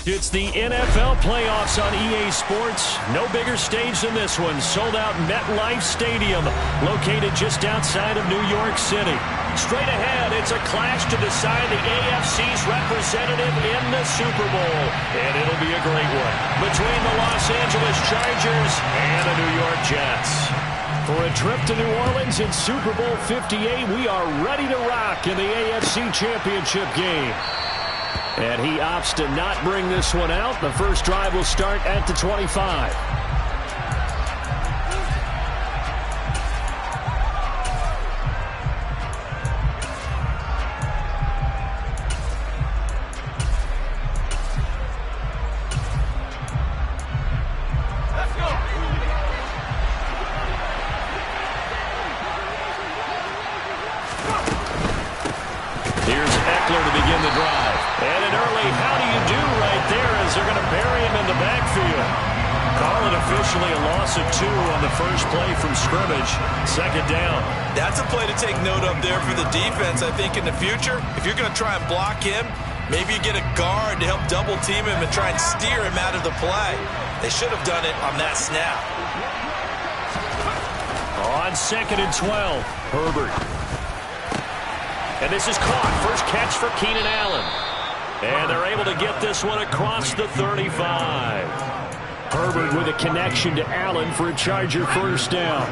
It's the NFL playoffs on EA Sports. No bigger stage than this one. Sold out MetLife Stadium, located just outside of New York City. Straight ahead, it's a clash to decide the AFC's representative in the Super Bowl. And it'll be a great one between the Los Angeles Chargers and the New York Jets. For a trip to New Orleans in Super Bowl 58, we are ready to rock in the AFC Championship game. And he opts to not bring this one out. The first drive will start at the 25. Here's Eckler to begin the drive. And an early how do you do right there as they're going to bury him in the backfield. Call it officially a loss of 2 on the first play from scrimmage. Second down. That's a play to take note of there for the defense. I think in the future, if you're going to try and block him, maybe you get a guard to help double team him and try and steer him out of the play. They should have done it on that snap. On 2nd and 12, Herbert. And this is caught. First catch for Keenan Allen. And they're able to get this one across the 35. Herbert with a connection to Allen for a Charger first down.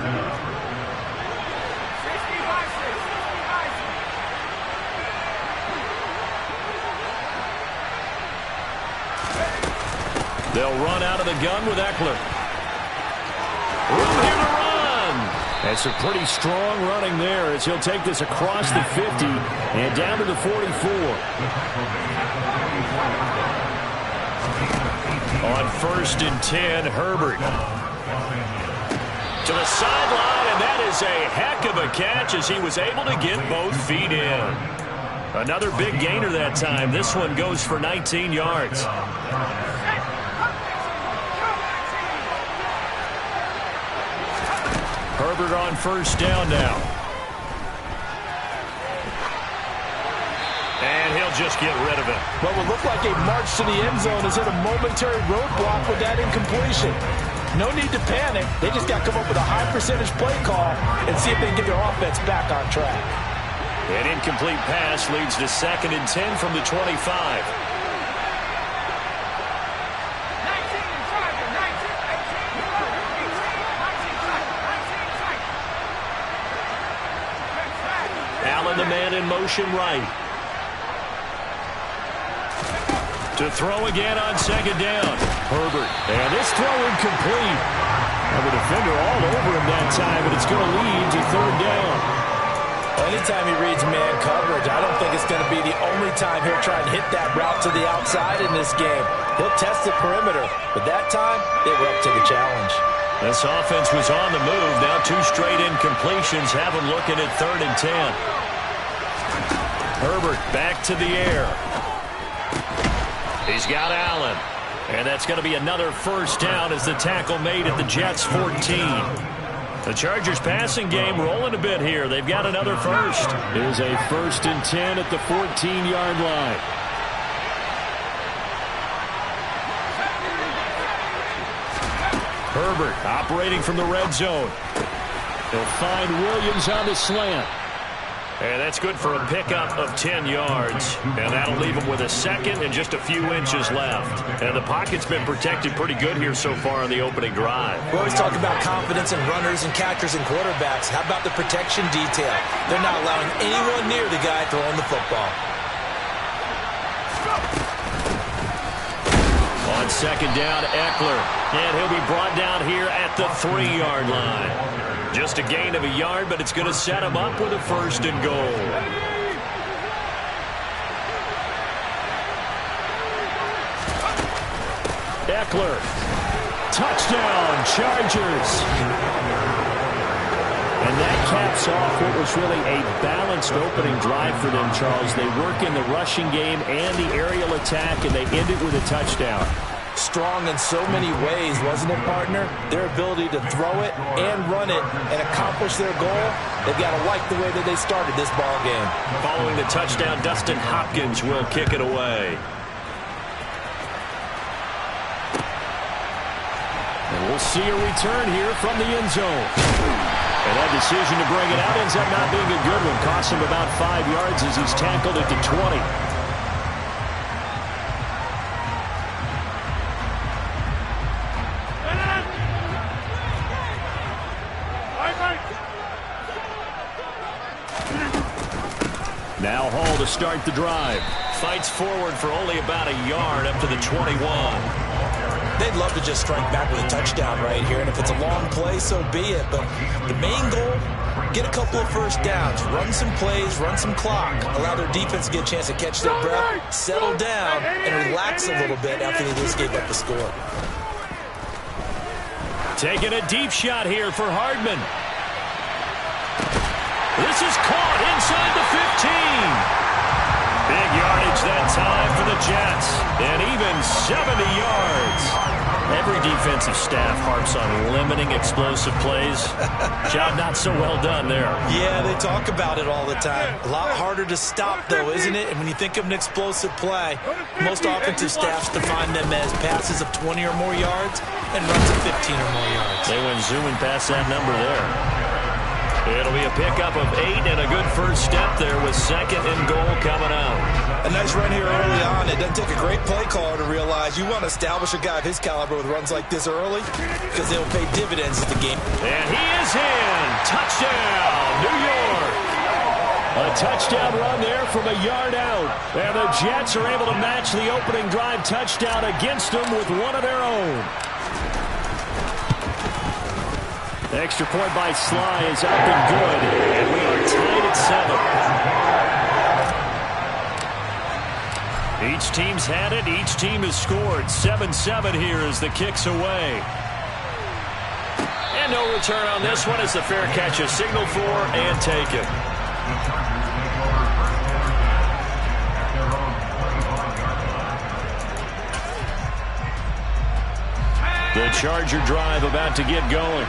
They'll run out of the gun with Eckler. Room here to run. That's a pretty strong running there as he'll take this across the 50 and down to the 44. On 1st and 10, Herbert. To the sideline, and that is a heck of a catch as he was able to get both feet in. Another big gainer that time. This one goes for 19 yards. Herbert on first down now. And he'll just get rid of it. What would look like a march to the end zone is hit a momentary roadblock with that incompletion. No need to panic. They just got to come up with a high percentage play call and see if they can get their offense back on track. An incomplete pass leads to 2nd and 10 from the 25. Allen, the man in motion right. To throw again on 2nd down. Herbert. And this throw incomplete. And the defender all over him that time, but it's going to lead to 3rd down. Anytime he reads man coverage, I don't think it's going to be the only time he'll try and hit that route to the outside in this game. He'll test the perimeter, but that time, they were up to the challenge. This offense was on the move. Now 2 straight incompletions have him looking at 3rd and 10. Herbert back to the air. He's got Allen. And that's going to be another first down as the tackle made at the Jets' 14. The Chargers passing game rolling a bit here. They've got another first. Here's a 1st and 10 at the 14-yard line. Herbert operating from the red zone. He'll find Williams on the slant. And that's good for a pickup of 10 yards. And that'll leave him with a 2nd and just a few inches left. And the pocket's been protected pretty good here so far in the opening drive. We always talk about confidence in runners and catchers and quarterbacks. How about the protection detail? They're not allowing anyone near the guy throwing the football. On 2nd down, Eckler. And he'll be brought down here at the 3-yard line. Just a gain of a yard, but it's going to set him up with a 1st and goal. Eckler. Touchdown, Chargers. And that caps off what was really a balanced opening drive for them, Charles. They work in the rushing game and the aerial attack, and they end it with a touchdown. Strong in so many ways, wasn't it, partner? Their ability to throw it and run it and accomplish their goal, they've got to like the way that they started this ball game. Following the touchdown, Dustin Hopkins will kick it away. And we'll see a return here from the end zone. And that decision to bring it out ends up not being a good one. Costs him about 5 yards as he's tackled at the 20. Now Hall to start the drive. Fights forward for only about a yard up to the 21. They'd love to just strike back with a touchdown right here, and if it's a long play, so be it. But the main goal, get a couple of first downs, run some plays, run some clock, allow their defense to get a chance to catch their breath, settle down, and relax a little bit after they just gave up the score. Taking a deep shot here for Hardman. This is caught inside the 15. Big yardage that time for the Jets. And even 70 yards. Every defensive staff harps on limiting explosive plays. Job not so well done there. Yeah, they talk about it all the time. A lot harder to stop, though, isn't it? And when you think of an explosive play, most offensive staffs define them as passes of 20 or more yards and runs of 15 or more yards. They went zooming past that number there. It'll be a pickup of 8 and a good first step there with 2nd and goal coming out. A nice run here early on. It doesn't take a great play caller to realize you want to establish a guy of his caliber with runs like this early because they'll pay dividends as the game. And he is in. Touchdown, New York. A touchdown run there from a yard out. And the Jets are able to match the opening drive touchdown against them with one of their own. Extra point by Sly is up and good, and we are tied at 7. Each team's had it. Each team has scored. 7-7 here as the kick's away. And no return on this one as the fair catch is signaled for and taken. The Charger drive about to get going.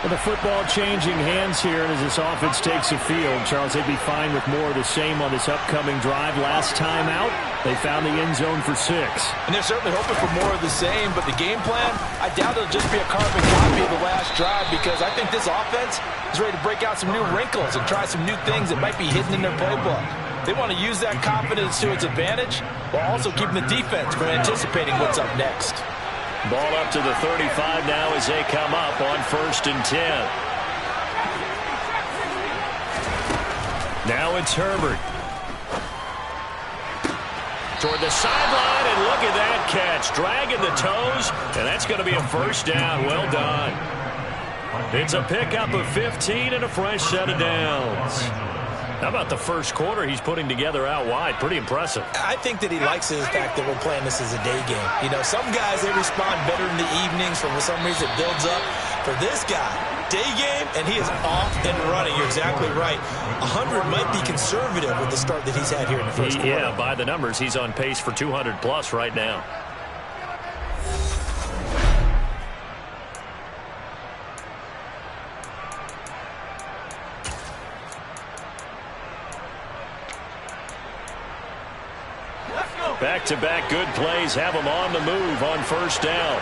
With the football changing hands here as this offense takes the field, Charles, they'd be fine with more of the same on this upcoming drive. Last time out, they found the end zone for 6. And they're certainly hoping for more of the same, but the game plan, I doubt it'll just be a carbon copy of the last drive because I think this offense is ready to break out some new wrinkles and try some new things that might be hidden in their playbook. They want to use that confidence to its advantage while also keeping the defense from anticipating what's up next. Ball up to the 35 now as they come up on 1st and 10. Now it's Herbert. Toward the sideline, and look at that catch. Dragging the toes, and that's going to be a first down. Well done. It's a pickup of 15 and a fresh set of downs. How about the first quarter he's putting together out wide? Pretty impressive. I think that he likes the fact that we're playing this as a day game. You know, some guys, they respond better in the evenings. For some reason, it builds up. For this guy, day game, and he is off and running. You're exactly right. 100 might be conservative with the start that he's had here in the first quarter. Yeah, by the numbers, he's on pace for 200-plus right now. Back-to-back good plays have him on the move on first down.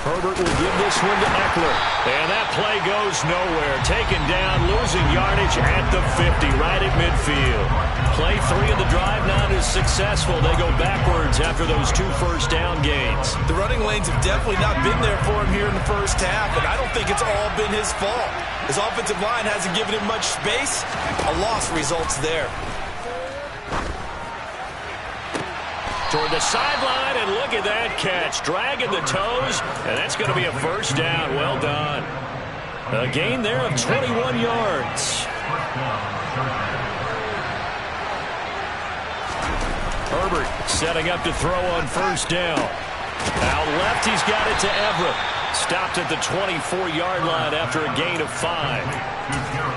Herbert will give this one to Eckler. And that play goes nowhere. Taken down, losing yardage at the 50, right at midfield. Play 3 of the drive not as successful. They go backwards after those 2 first down gains. The running lanes have definitely not been there for him here in the first half, and I don't think it's all been his fault. His offensive line hasn't given him much space. A loss results there. Toward the sideline, and look at that catch. Dragging the toes, and that's going to be a first down. Well done. A gain there of 21 yards. Herbert setting up to throw on first down. Out left, he's got it to Everett. Stopped at the 24-yard line after a gain of 5.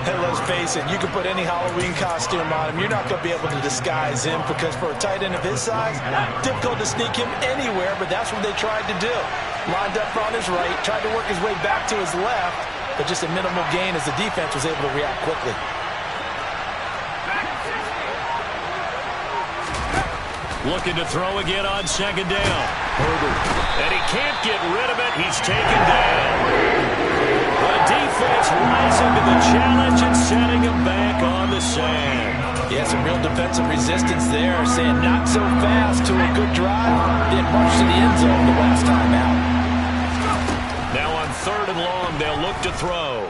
Hey, let's face it, you can put any Halloween costume on him. You're not going to be able to disguise him because for a tight end of his size, difficult to sneak him anywhere, but that's what they tried to do. Lined up on his right, tried to work his way back to his left, but just a minimal gain as the defense was able to react quickly. Looking to throw again on second down. Herbert. And he can't get rid of it. He's taken down. The defense rising to the challenge and setting him back on the sand. Yeah, some real defensive resistance there, saying not so fast to a good drive. Then march to the end zone the last time out. Now on 3rd and long, they'll look to throw.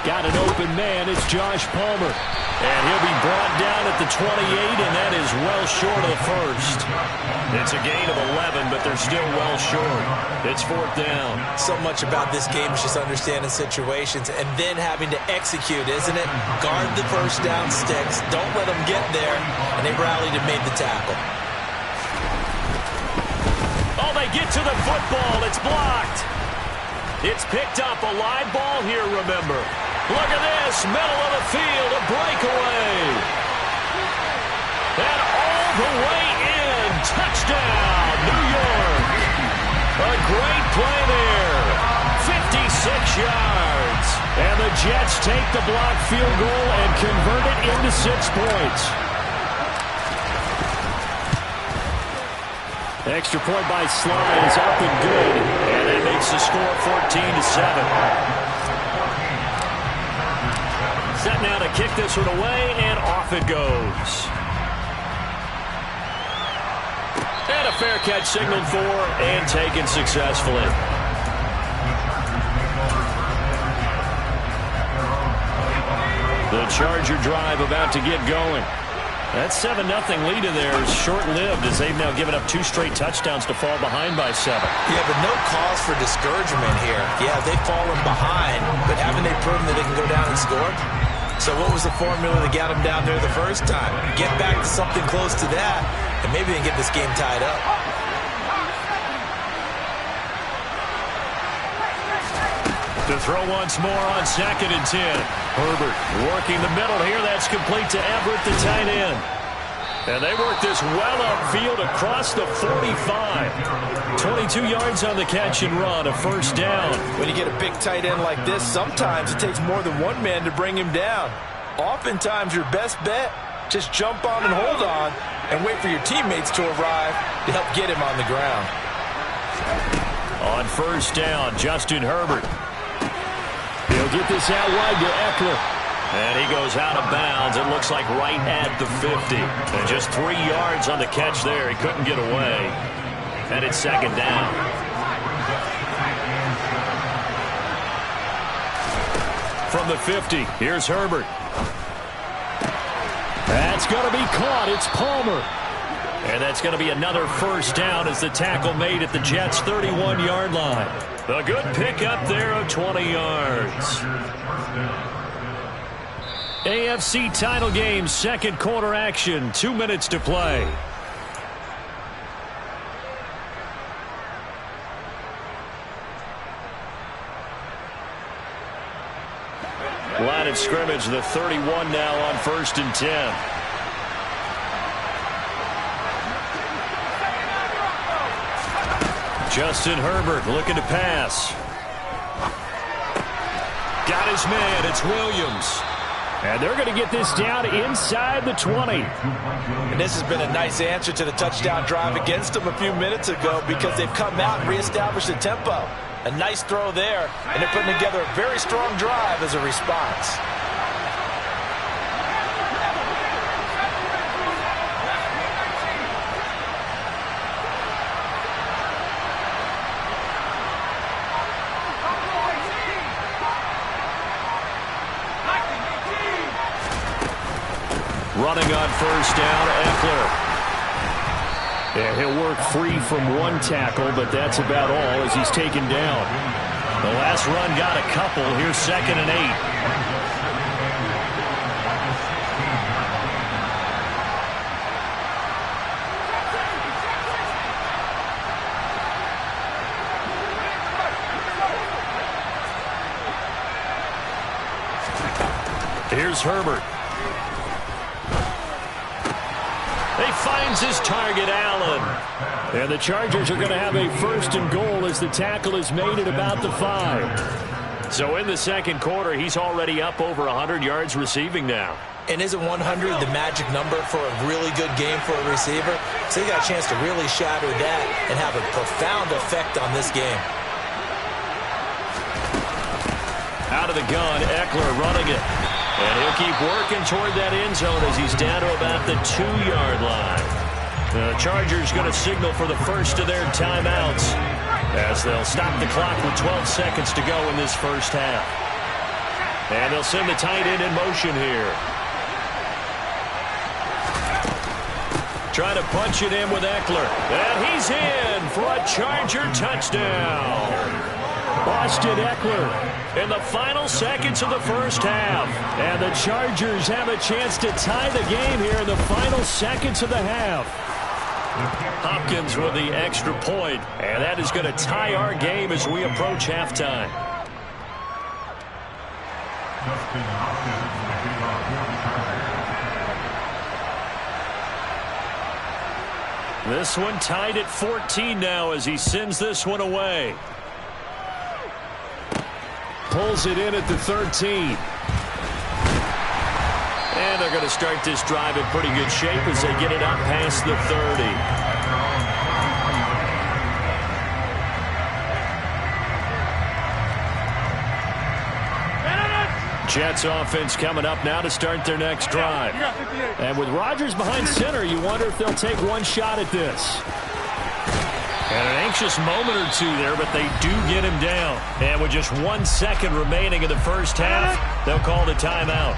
Got an open man. It's Josh Palmer. And he'll be brought down at the 28, and that is well short of the first. It's a gain of 11, but they're still well short. It's 4th down. So much about this game is just understanding situations and then having to execute, isn't it? Guard the first down sticks. Don't let them get there. And they rallied and made the tackle. Oh, they get to the football. It's blocked. It's picked up. A live ball here, remember. Look at this, middle of the field, a breakaway. And all the way in, touchdown, New York. A great play there, 56 yards. And the Jets take the blocked field goal and convert it into 6 points. Extra point by Sly is up and good. And that makes the score 14-7. Set now to kick this one away, and off it goes. And a fair catch signaled for and taken successfully. The Charger drive about to get going. That 7-0 lead of theirs is short-lived as they've now given up 2 straight touchdowns to fall behind by 7. Yeah, but no cause for discouragement here. Yeah, they've fallen behind, but haven't they proven that they can go down and score? So what was the formula that got them down there the first time? Get back to something close to that, and maybe they can get this game tied up. To throw once more on 2nd and 10. Herbert working the middle here. That's complete to Everett, the tight end. And they work this well upfield across the 45. 22 yards on the catch and run, a first down. When you get a big tight end like this, sometimes it takes more than one man to bring him down. Oftentimes, your best bet, just jump on and hold on and wait for your teammates to arrive to help get him on the ground. On first down, Justin Herbert. He'll get this out wide to Eckler. And he goes out of bounds, it looks like right at the 50. And just 3 yards on the catch there. He couldn't get away. And it's 2nd down. From the 50, here's Herbert. That's going to be caught. It's Palmer. And that's going to be another first down as the tackle made at the Jets' 31-yard line. A good pickup there of 20 yards. AFC title game, 2nd quarter action, 2 minutes to play. Line of scrimmage, the 31 now on 1st and 10. Justin Herbert looking to pass. Got his man, it's Williams. And they're going to get this down inside the 20. And this has been a nice answer to the touchdown drive against them a few minutes ago because they've come out and reestablished the tempo. A nice throw there, and they're putting together a very strong drive as a response. Running on first down, Eckler. And he'll work free from one tackle, but that's about all as he's taken down. The last run got a couple. Here's 2nd and 8. Here's Herbert. He finds his target, Allen. And the Chargers are going to have a 1st and goal as the tackle is made at about the 5. So in the 2nd quarter, he's already up over 100 yards receiving now. And isn't 100 the magic number for a really good game for a receiver? So he got a chance to really shatter that and have a profound effect on this game. Out of the gun, Eckler running it. And he'll keep working toward that end zone as he's down to about the 2-yard line. The Chargers going to signal for the first of their timeouts as they'll stop the clock with 12 seconds to go in this first half. And they'll send the tight end in motion here. Trying to punch it in with Eckler. And he's in for a Charger touchdown. Austin Eckler in the final seconds of the first half. And the Chargers have a chance to tie the game here in the final seconds of the half. Hopkins with the extra point, and that is going to tie our game as we approach halftime. This one tied at 14 now as he sends this one away. Pulls it in at the 13. And they're going to start this drive in pretty good shape as they get it up past the 30. Jets offense coming up now to start their next drive. And with Rodgers behind center, you wonder if they'll take one shot at this. And an anxious moment or two there, but they do get him down. And with just 1 second remaining in the first half, they'll call the timeout.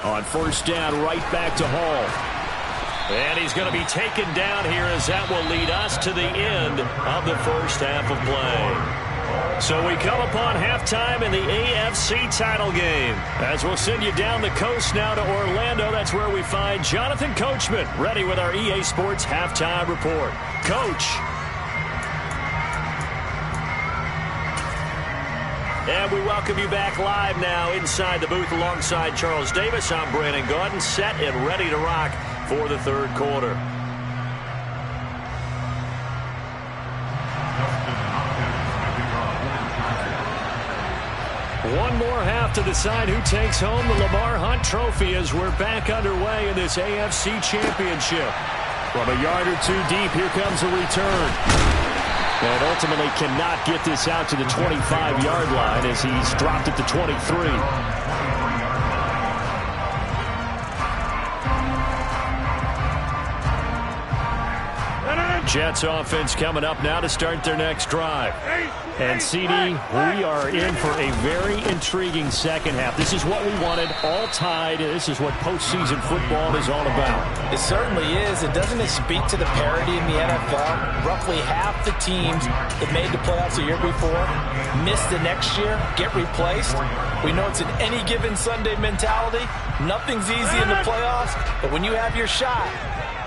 On first down, right back to Hall. And he's going to be taken down here as that will lead us to the end of the first half of play. So we come upon halftime in the AFC title game. As we'll send you down the coast now to Orlando, that's where we find Jonathan Coachman ready with our EA Sports halftime report. Coach. And we welcome you back live now inside the booth alongside Charles Davis. I'm Brandon Gaudin, set and ready to rock for the third quarter. One more half to decide who takes home the Lamar Hunt Trophy as we're back underway in this AFC Championship. From a yard or two deep, here comes a return. And ultimately cannot get this out to the 25-yard line as he's dropped at the 23. Jets offense coming up now to start their next drive. And CD, we are in for a very intriguing second half. This is what we wanted, all tied. This is what postseason football is all about. It certainly is. And doesn't it speak to the parity in the NFL? Roughly half the teams that made the playoffs the year before miss the next year, get replaced. We know it's an any given Sunday mentality. Nothing's easy in the playoffs, but when you have your shot,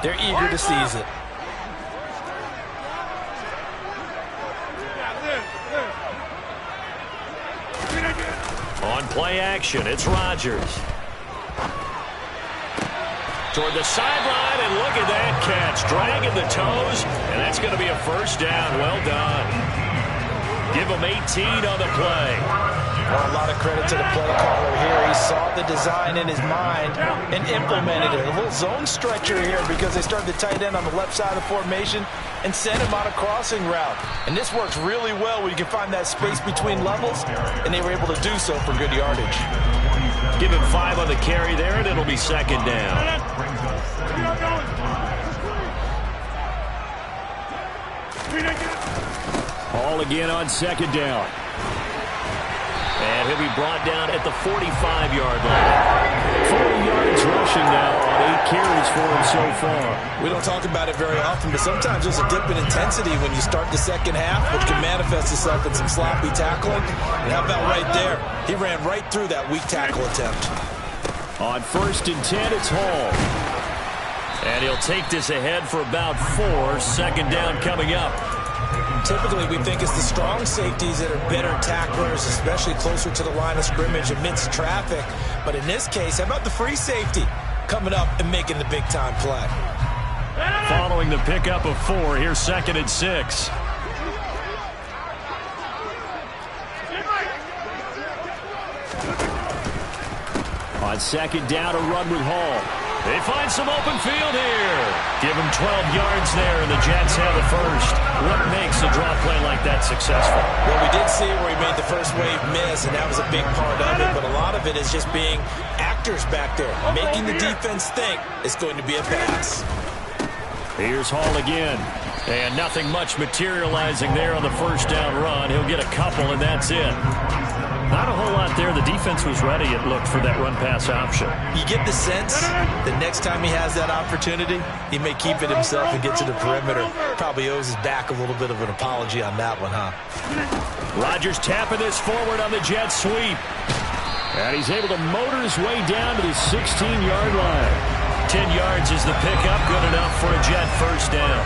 they're eager to seize it. On play action, it's Rodgers. Toward the sideline, and look at that catch. Dragging the toes, and that's going to be a first down. Well done. Give him 18 on the play. Well, a lot of credit to the play caller here. He saw the design in his mind and implemented it. A little zone stretcher here because they started the tight end on the left side of the formation and sent him on a crossing route. And this works really well where you can find that space between levels, and they were able to do so for good yardage. Give him 5 on the carry there, and it'll be second down. Hall again on second down. And he'll be brought down at the 45-yard line. 40 yards rushing now on 8 carries for him so far. We don't talk about it very often, but sometimes there's a dip in intensity when you start the second half, which can manifest itself in some sloppy tackling. And how about right there? He ran right through that weak tackle attempt. On first and 10, it's Hall. And he'll take this ahead for about 4. Second down coming up. Typically, we think it's the strong safeties that are better tacklers, especially closer to the line of scrimmage amidst traffic. But in this case, how about the free safety coming up and making the big-time play? Following the pickup of 4, here's second and 6. On second down, a run with Hall. They find some open field here. Give him 12 yards there, and the Jets have the first. What makes a draw play like that successful? Well, we did see where he made the first wave miss, and that was a big part of it. But a lot of it is just being actors back there, making the defense think it's going to be a pass. Here's Hall again. And nothing much materializing there on the first down run. He'll get a couple, and that's it. Not a whole lot there. The defense was ready, it looked, for that run-pass option. You get the sense that next time he has that opportunity, he may keep it himself and get to the perimeter. Probably owes his back a little bit of an apology on that one, huh? Rodgers tapping this forward on the jet sweep. And he's able to motor his way down to the 16-yard line. 10 yards is the pickup, good enough for a Jet first down.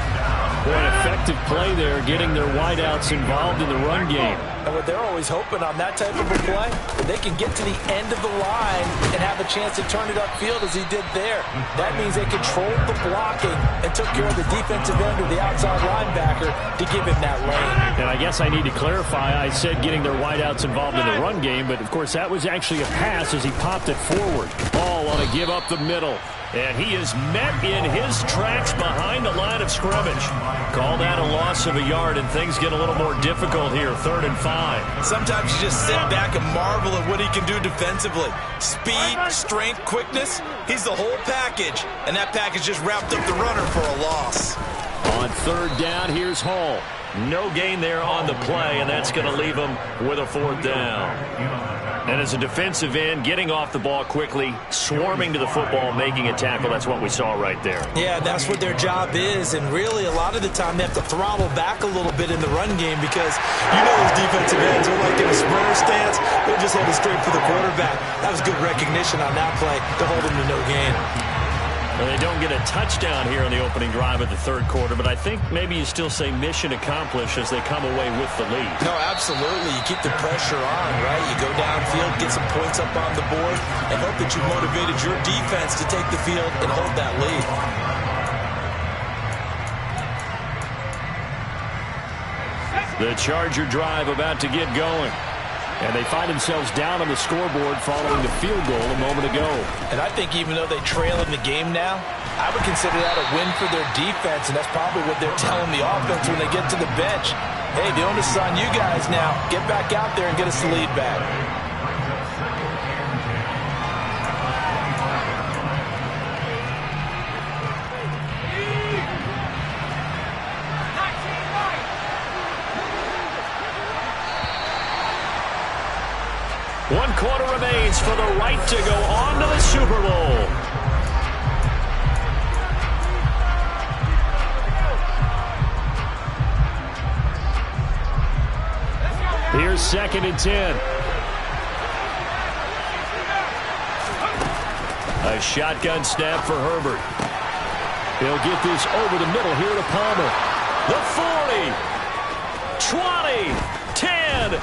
Boy, an effective play there, getting their wideouts involved in the run game. And what they're always hoping on that type of a play, that they can get to the end of the line and have a chance to turn it upfield as he did there. That means they controlled the blocking and took care of the defensive end or the outside linebacker to give him that lane. And I guess I need to clarify, I said getting their wideouts involved in the run game, but of course that was actually a pass as he popped it forward. Ball on a give up the middle. And he is met in his tracks behind the line of scrimmage. Call that a loss of a yard, and things get a little more difficult here, 3rd and 5. Sometimes you just sit back and marvel at what he can do defensively. Speed, strength, quickness, he's the whole package. And that package just wrapped up the runner for a loss. On 3rd down, here's Hall. No gain there on the play, and that's going to leave him with a 4th down. And as a defensive end, getting off the ball quickly, swarming to the football, making a tackle, that's what we saw right there. Yeah, that's what their job is, and really a lot of the time they have to throttle back a little bit in the run game because you know those defensive ends are like in a sprinter stance. They're just headed straight for the quarterback. That was good recognition on that play to hold them to no gain. Well, they don't get a touchdown here on the opening drive of the 3rd quarter, but I think maybe you still say mission accomplished as they come away with the lead. No, absolutely. You keep the pressure on, right? You go downfield, get some points up on the board, and hope that you motivated your defense to take the field and hold that lead. The Charger drive about to get going. And they find themselves down on the scoreboard following the field goal a moment ago. And I think even though they trail in the game now, I would consider that a win for their defense, and that's probably what they're telling the offense when they get to the bench. Hey, the onus is on you guys now. Get back out there and get us the lead back. One quarter remains for the right to go on to the Super Bowl. Here's 2nd and 10. A shotgun snap for Herbert. He'll get this over the middle here to Palmer. The 40, 20, 10.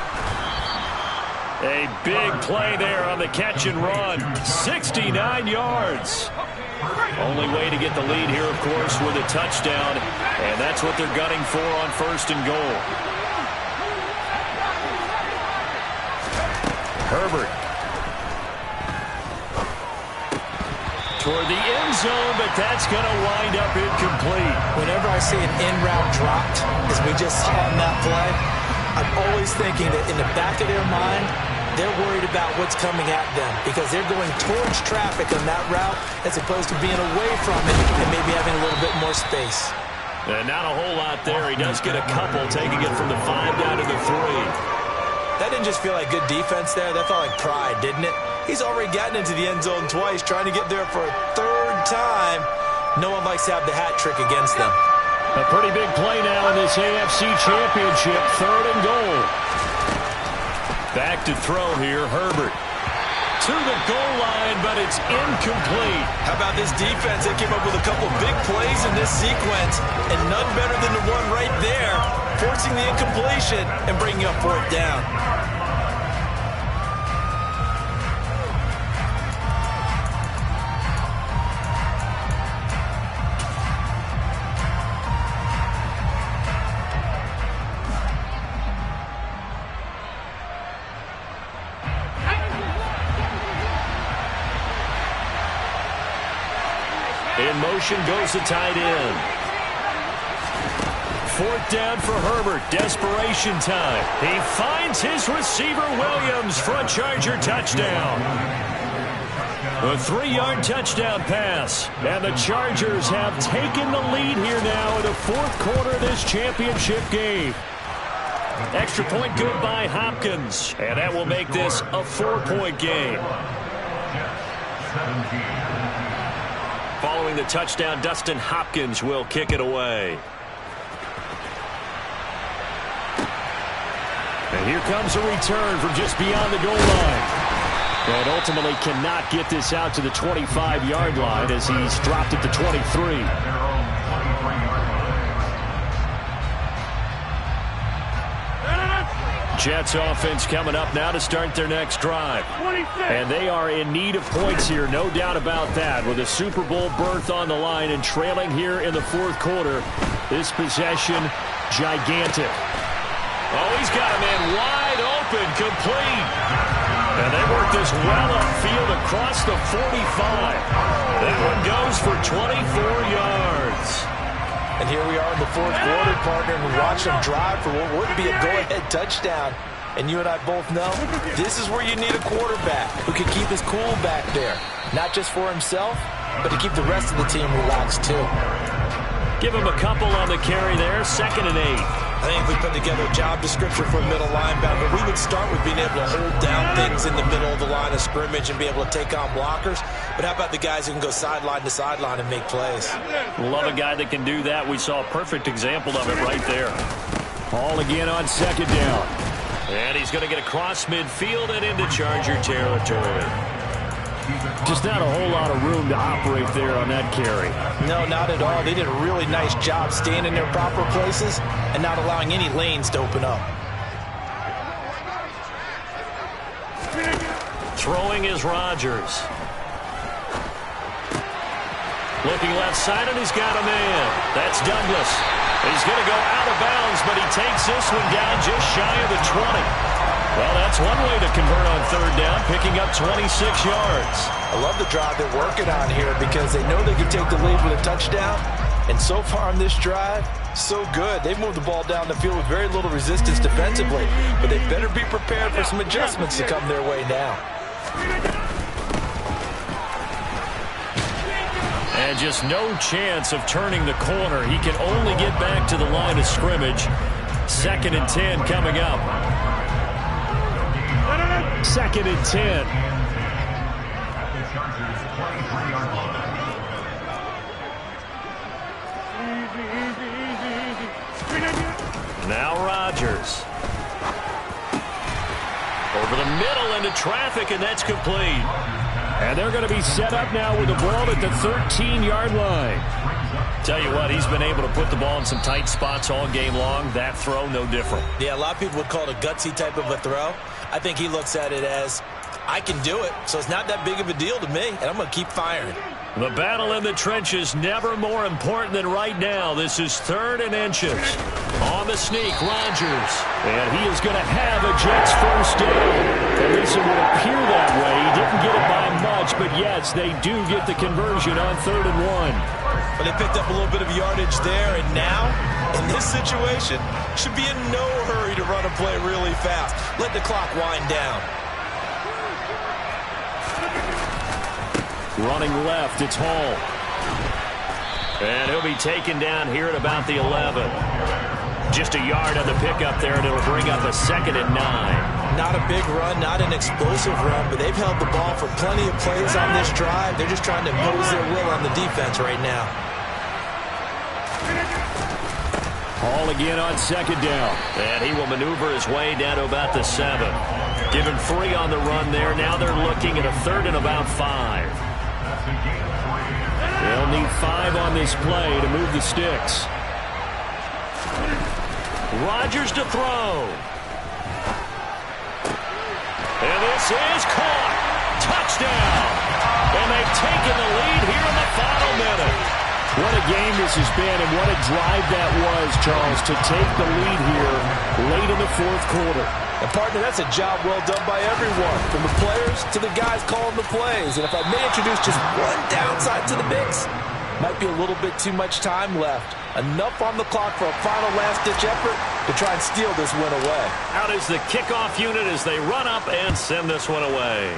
A big play there on the catch and run. 69 yards. Only way to get the lead here, of course, with a touchdown. And that's what they're gunning for on 1st and goal. Herbert. Toward the end zone, but that's going to wind up incomplete. Whenever I see an in route dropped, as we just saw on that play, I'm always thinking that in the back of their mind, they're worried about what's coming at them because they're going towards traffic on that route as opposed to being away from it and maybe having a little bit more space. And not a whole lot there. He does get a couple, taking it from the 5 down to the 3. That didn't just feel like good defense there. That felt like pride, didn't it? He's already gotten into the end zone twice, trying to get there for a 3rd time. No one likes to have the hat trick against them. A pretty big play now in this AFC Championship. 3rd and goal. Back to throw here, Herbert. To the goal line, but it's incomplete. How about this defense? They came up with a couple big plays in this sequence, and none better than the one right there, forcing the incompletion and bringing up 4th down. In motion goes the tight end. 4th down for Herbert. Desperation time. He finds his receiver, Williams, for a Charger touchdown. A 3-yard touchdown pass. And the Chargers have taken the lead here now in the 4th quarter of this championship game. Extra point good by Hopkins. And that will make this a 4-point game. Following the touchdown, Dustin Hopkins will kick it away. And here comes a return from just beyond the goal line. And ultimately cannot get this out to the 25-yard line as he's dropped at the 23. Jets offense coming up now to start their next drive. And they are in need of points here, no doubt about that. With a Super Bowl berth on the line and trailing here in the 4th quarter. This possession, gigantic. Oh, he's got a man wide open, complete. And they work this well upfield across the 45. That one goes for 24 yards. And here we are in the 4th quarter, partner, and we watch them drive for what would be a go-ahead touchdown. And you and I both know this is where you need a quarterback who can keep his cool back there. Not just for himself, but to keep the rest of the team relaxed too. Give him a couple on the carry there, 2nd and 8. I think if we put together a job description for a middle linebacker, we would start with being able to hold down things in the middle of the line of scrimmage and be able to take on blockers. But how about the guys who can go sideline to sideline and make plays? Love a guy that can do that. We saw a perfect example of it right there. Ball again on 2nd down. And he's going to get across midfield and into Charger territory. Just not a whole lot of room to operate there on that carry. No, not at all. They did a really nice job staying in their proper places and not allowing any lanes to open up. Throwing is Rodgers. Looking left side, and he's got a man. That's Douglas. He's going to go out of bounds, but he takes this one down just shy of the 20. Well, that's one way to convert on 3rd down, picking up 26 yards. I love the drive they're working on here because they know they can take the lead with a touchdown. And so far on this drive, so good. They've moved the ball down the field with very little resistance defensively. But they better be prepared for some adjustments to come their way now. And just no chance of turning the corner. He can only get back to the line of scrimmage. 2nd and 10 coming up. 2nd and 10. Now Rodgers. Over the middle into traffic, and that's complete. And they're going to be set up now with the ball at the 13-yard line. Tell you what, he's been able to put the ball in some tight spots all game long. That throw, no different. Yeah, a lot of people would call it a gutsy type of a throw. I think he looks at it as, I can do it, so it's not that big of a deal to me, and I'm going to keep firing. The battle in the trenches never more important than right now. This is 3rd and inches. On the sneak, Rodgers. And he is going to have a Jets 1st down. At least it would appear that way. He didn't get it by much, but yes, they do get the conversion on 3rd and 1. But they picked up a little bit of yardage there, and now, in this situation, should be in no hurry to run a play really fast. Let the clock wind down. Running left, it's Hall. And he'll be taken down here at about the 11. Just a yard on the pickup there, and it'll bring up a 2nd and 9. Not a big run, not an explosive run, but they've held the ball for plenty of plays on this drive. They're just trying to impose their will on the defense right now. Hall again on 2nd down. And he will maneuver his way down to about the 7. Give him 3 on the run there. Now they're looking at a 3rd and about 5. They'll need 5 on this play to move the sticks. Rodgers to throw. And this is caught. Touchdown. And they've taken the lead here in the final minute. What a game this has been, and what a drive that was, Charles, to take the lead here late in the 4th quarter. And, partner, that's a job well done by everyone, from the players to the guys calling the plays. And if I may introduce just one downside to the mix, Might be a little bit too much time left. Enough on the clock for a final last-ditch effort to try and steal this win away. Out is the kickoff unit as they run up and send this one away.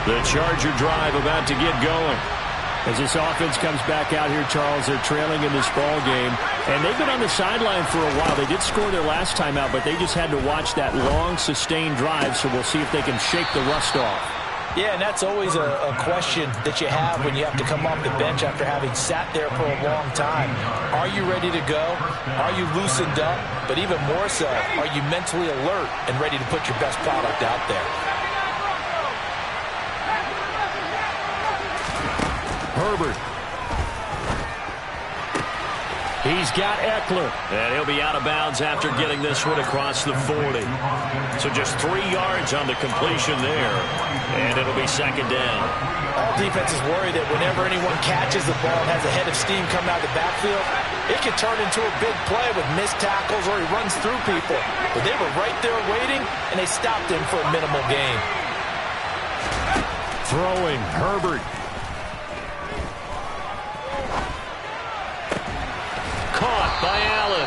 The Charger drive about to get going. As this offense comes back out here, Charles, they're trailing in this ball game. And they've been on the sideline for a while. They did score their last time out, but they just had to watch that long, sustained drive, so we'll see if they can shake the rust off. Yeah, and that's always a question that you have when you have to come off the bench after having sat there for a long time. Are you ready to go? Are you loosened up? But even more so, are you mentally alert and ready to put your best product out there? Herbert. He's got Eckler. And he'll be out of bounds after getting this one across the 40. So just 3 yards on the completion there. And it'll be second down. All defenses worry that whenever anyone catches the ball and has a head of steam coming out of the backfield, it can turn into a big play with missed tackles or he runs through people. But they were right there waiting, and they stopped him for a minimal gain. Throwing, Herbert. Caught by Allen.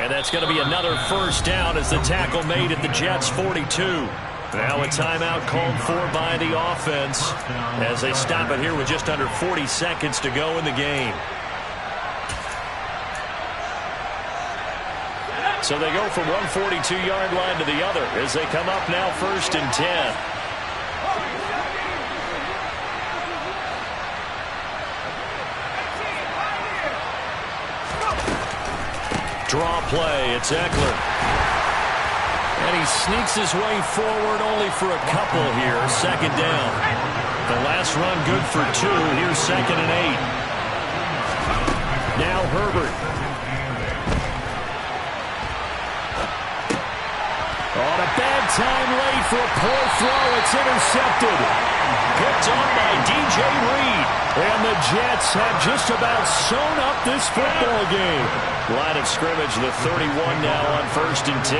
And that's going to be another first down as the tackle made at the Jets' 42. Now a timeout called for by the offense as they stop it here with just under 40 seconds to go in the game. So they go from one 42-yard line to the other as they come up now 1st and 10. Draw play, it's Eckler. And he sneaks his way forward only for a couple here. Second down. The last run good for 2. Here's 2nd and 8. Now Herbert. On a bad time late for a poor throw. It's intercepted. Picked on by DJ Reed. And the Jets have just about sewn up this football game. Line of scrimmage, the 31 now on 1st and 10.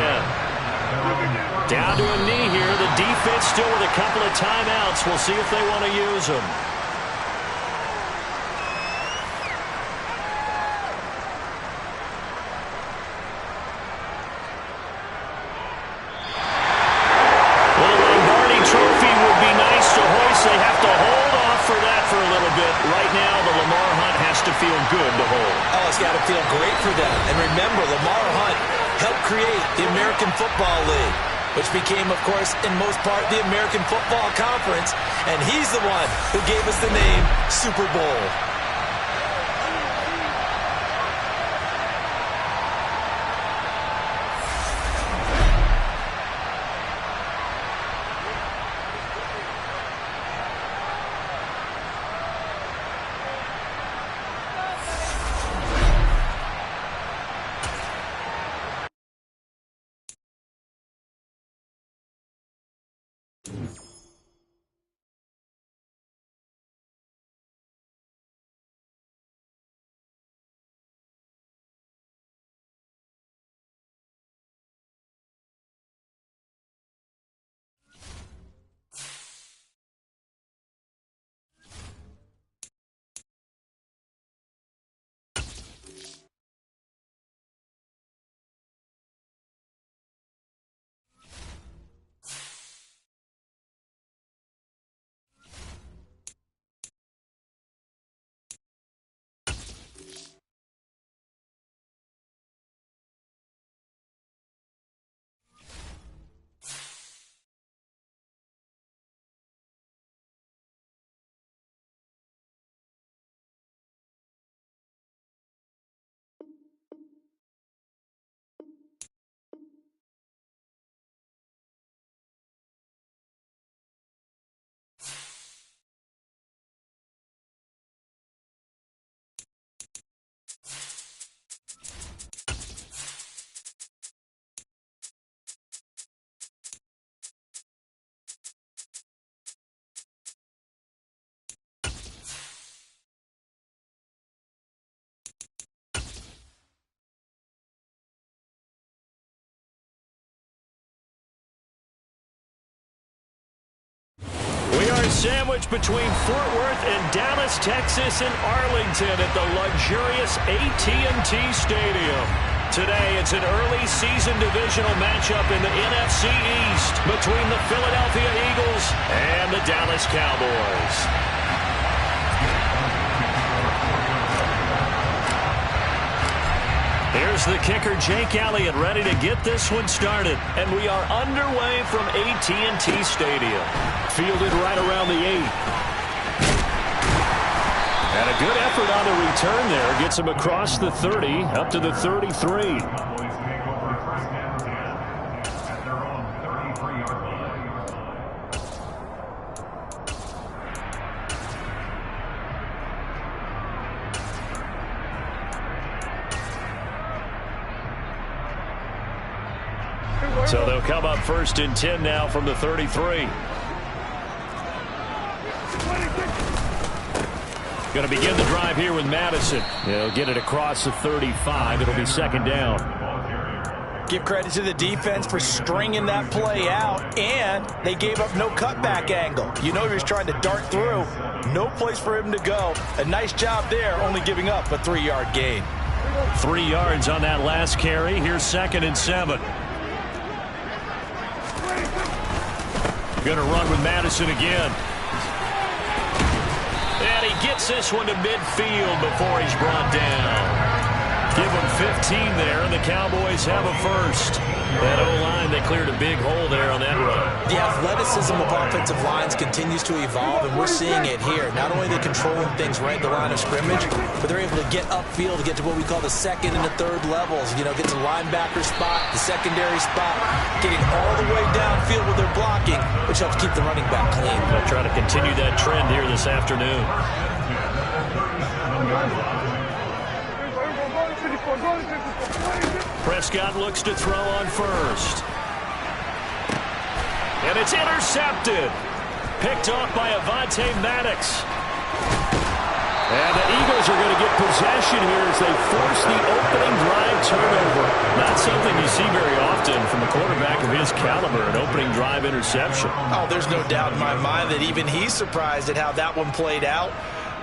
Down to a knee here. The defense still with a couple of timeouts. We'll see if they want to use them. Well, the Lombardi Trophy would be nice to hoist. They have to hold off for that for a little bit. Right now, the Lamar Hunt has to feel good to hold. Oh, it's got to feel great for them. And remember, Lamar Hunt helped create the American Football League, which became, of course, in most part, the American Football Conference. And he's the one who gave us the name Super Bowl. are sandwiched between Fort Worth and Dallas, Texas, and Arlington at the luxurious AT&T Stadium. Today, it's an early season divisional matchup in the NFC East between the Philadelphia Eagles and the Dallas Cowboys. Here's the kicker, Jake Elliott, ready to get this one started. And we are underway from AT&T Stadium. Fielded right around the 8. And a good effort on the return there. Gets him across the 30, up to the 33. So they'll come up 1st and 10 now from the 33. Going to begin the drive here with Madison. He'll get it across the 35. It'll be 2nd down. Give credit to the defense for stringing that play out, and they gave up no cutback angle. You know he was trying to dart through. No place for him to go. A nice job there, only giving up a 3-yard gain. 3 yards on that last carry. Here's 2nd and 7. Going to run with Madison again. And he gets this one to midfield before he's brought down. Give him 15 there, and the Cowboys have a first. That O-line, they cleared a big hole there on that run. The athleticism of offensive lines continues to evolve, and we're seeing it here. Not only are they controlling things right at the line of scrimmage, but they're able to get upfield to get to what we call the 2nd and the 3rd levels. You know, get to the linebacker spot, the secondary spot, getting all the way downfield with their blocking, which helps keep the running back clean. They'll try to continue that trend here this afternoon. Prescott looks to throw on first. And it's intercepted. Picked off by Avonte Maddox. And the Eagles are going to get possession here as they force the opening drive turnover. Not something you see very often from a quarterback of his caliber, an opening drive interception. Oh, there's no doubt in my mind that even he's surprised at how that one played out.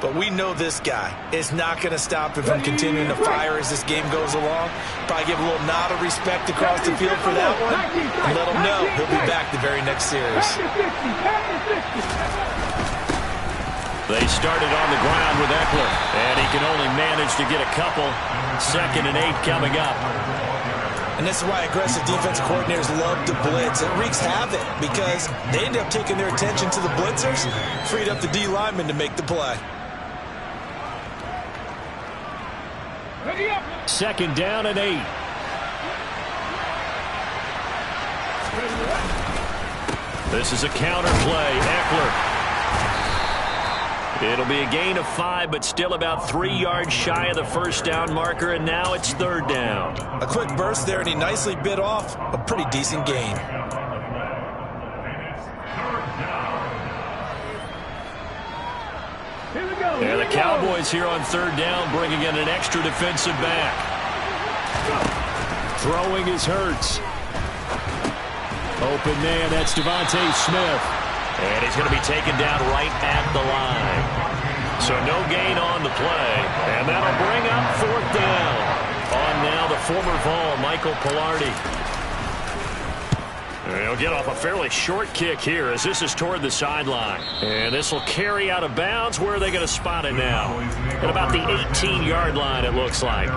But we know this guy is not going to stop him from continuing to fire as this game goes along. Probably give a little nod of respect across the field for that one. And let him know he'll be back the very next series. They started on the ground with Eckler. And he can only manage to get a couple. 2nd and 8 coming up. And this is why aggressive defensive coordinators love to blitz. It wreaks havoc because they end up taking their attention to the blitzers, freed up the D lineman to make the play. 2nd down and 8. This is a counter play. Eckler. It'll be a gain of 5, but still about 3 yards shy of the 1st down marker, and now it's 3rd down. A quick burst there, and he nicely bit off a pretty decent gain. And the Cowboys here on 3rd down, bringing in an extra defensive back. Throwing is Hurts. Open man, that's Devontae Smith. And he's going to be taken down right at the line. So no gain on the play. And that'll bring up 4th down. On now the former Vol, Michael Palardy. He'll get off a fairly short kick here as this is toward the sideline. And this will carry out of bounds. Where are they going to spot it now? At about the 18-yard line, it looks like.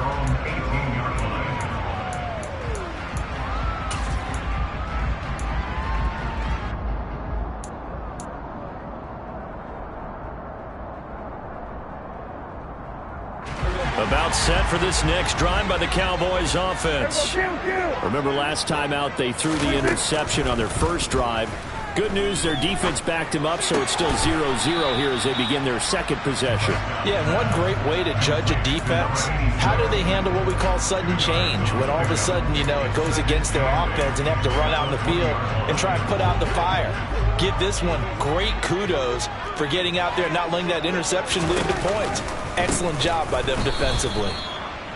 About set for this next drive by the Cowboys offense. Remember last time out they threw the interception on their first drive. Good news, their defense backed him up, so it's still 0-0 here as they begin their 2nd possession. Yeah, and one great way to judge a defense, how do they handle what we call sudden change? When all of a sudden, you know, it goes against their offense and they have to run out in the field and try and put out the fire. Give this one great kudos for getting out there and not letting that interception lead to points. Excellent job by them defensively.